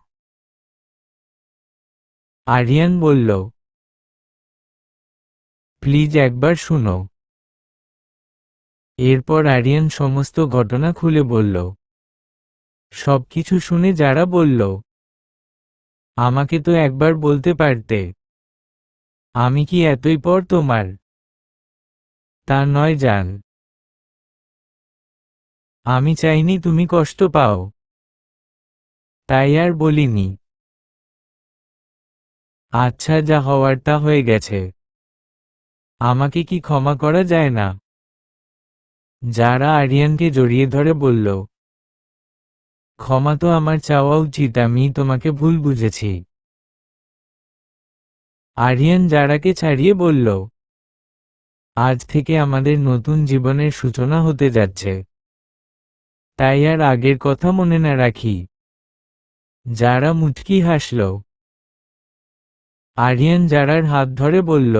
আরিয়ান বলল, প্লিজ একবার শুনো। এরপর আরিয়ান সমস্ত ঘটনা খুলে বলল। সবকিছু শুনে যারা বলল, আমাকে তো একবার বলতে পারতে। আমি কি এতই পর তোমার? তা নয় জান। আমি চাইনি তুমি কষ্ট পাও, তাই আর বলিনি। আচ্ছা, যা হওয়ার তা হয়ে গেছে। আমাকে কি ক্ষমা করা যায় না? যারা আরিয়ানকে জড়িয়ে ধরে বলল, ক্ষমা তো আমার চাওয়া উচিত, আমি তোমাকে ভুল বুঝেছি। আরিয়ান যারাকে ছাড়িয়ে বলল, আজ থেকে আমাদের নতুন জীবনের সূচনা হতে যাচ্ছে। তাই আর আগের কথা মনে না রাখি। যারা মুচকি হাসল। আরিয়ান জারার হাত ধরে বলল,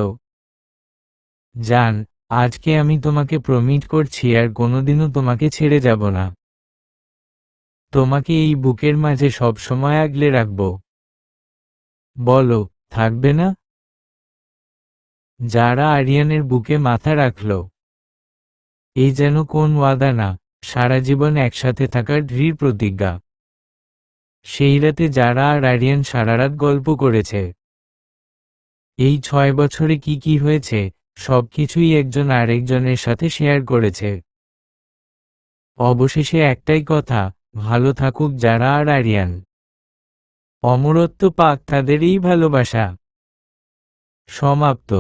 জান, আজকে আমি তোমাকে প্রমিট করছি আর কোনোদিনও তোমাকে ছেড়ে যাব না। তোমাকে এই বুকের মাঝে সব সময় আগলে রাখব। বলো, থাকবে না? যারা আরিয়ানের বুকে মাথা রাখল। এই যেন কোন ওয়াদা না, সারা জীবন একসাথে থাকার দৃঢ় প্রতিজ্ঞা। সেই রাতে যারা আর আরিয়ান সারারাত গল্প করেছে। এই 6 বছরে কি কি হয়েছে সবকিছুই একজন আরেকজনের সাথে শেয়ার করেছে। অবশেষে একটাই কথা, ভালো থাকুক যারা আর আরিয়ান। অমরত্ব পাক তাদের এই ভালোবাসা। সমাপ্ত।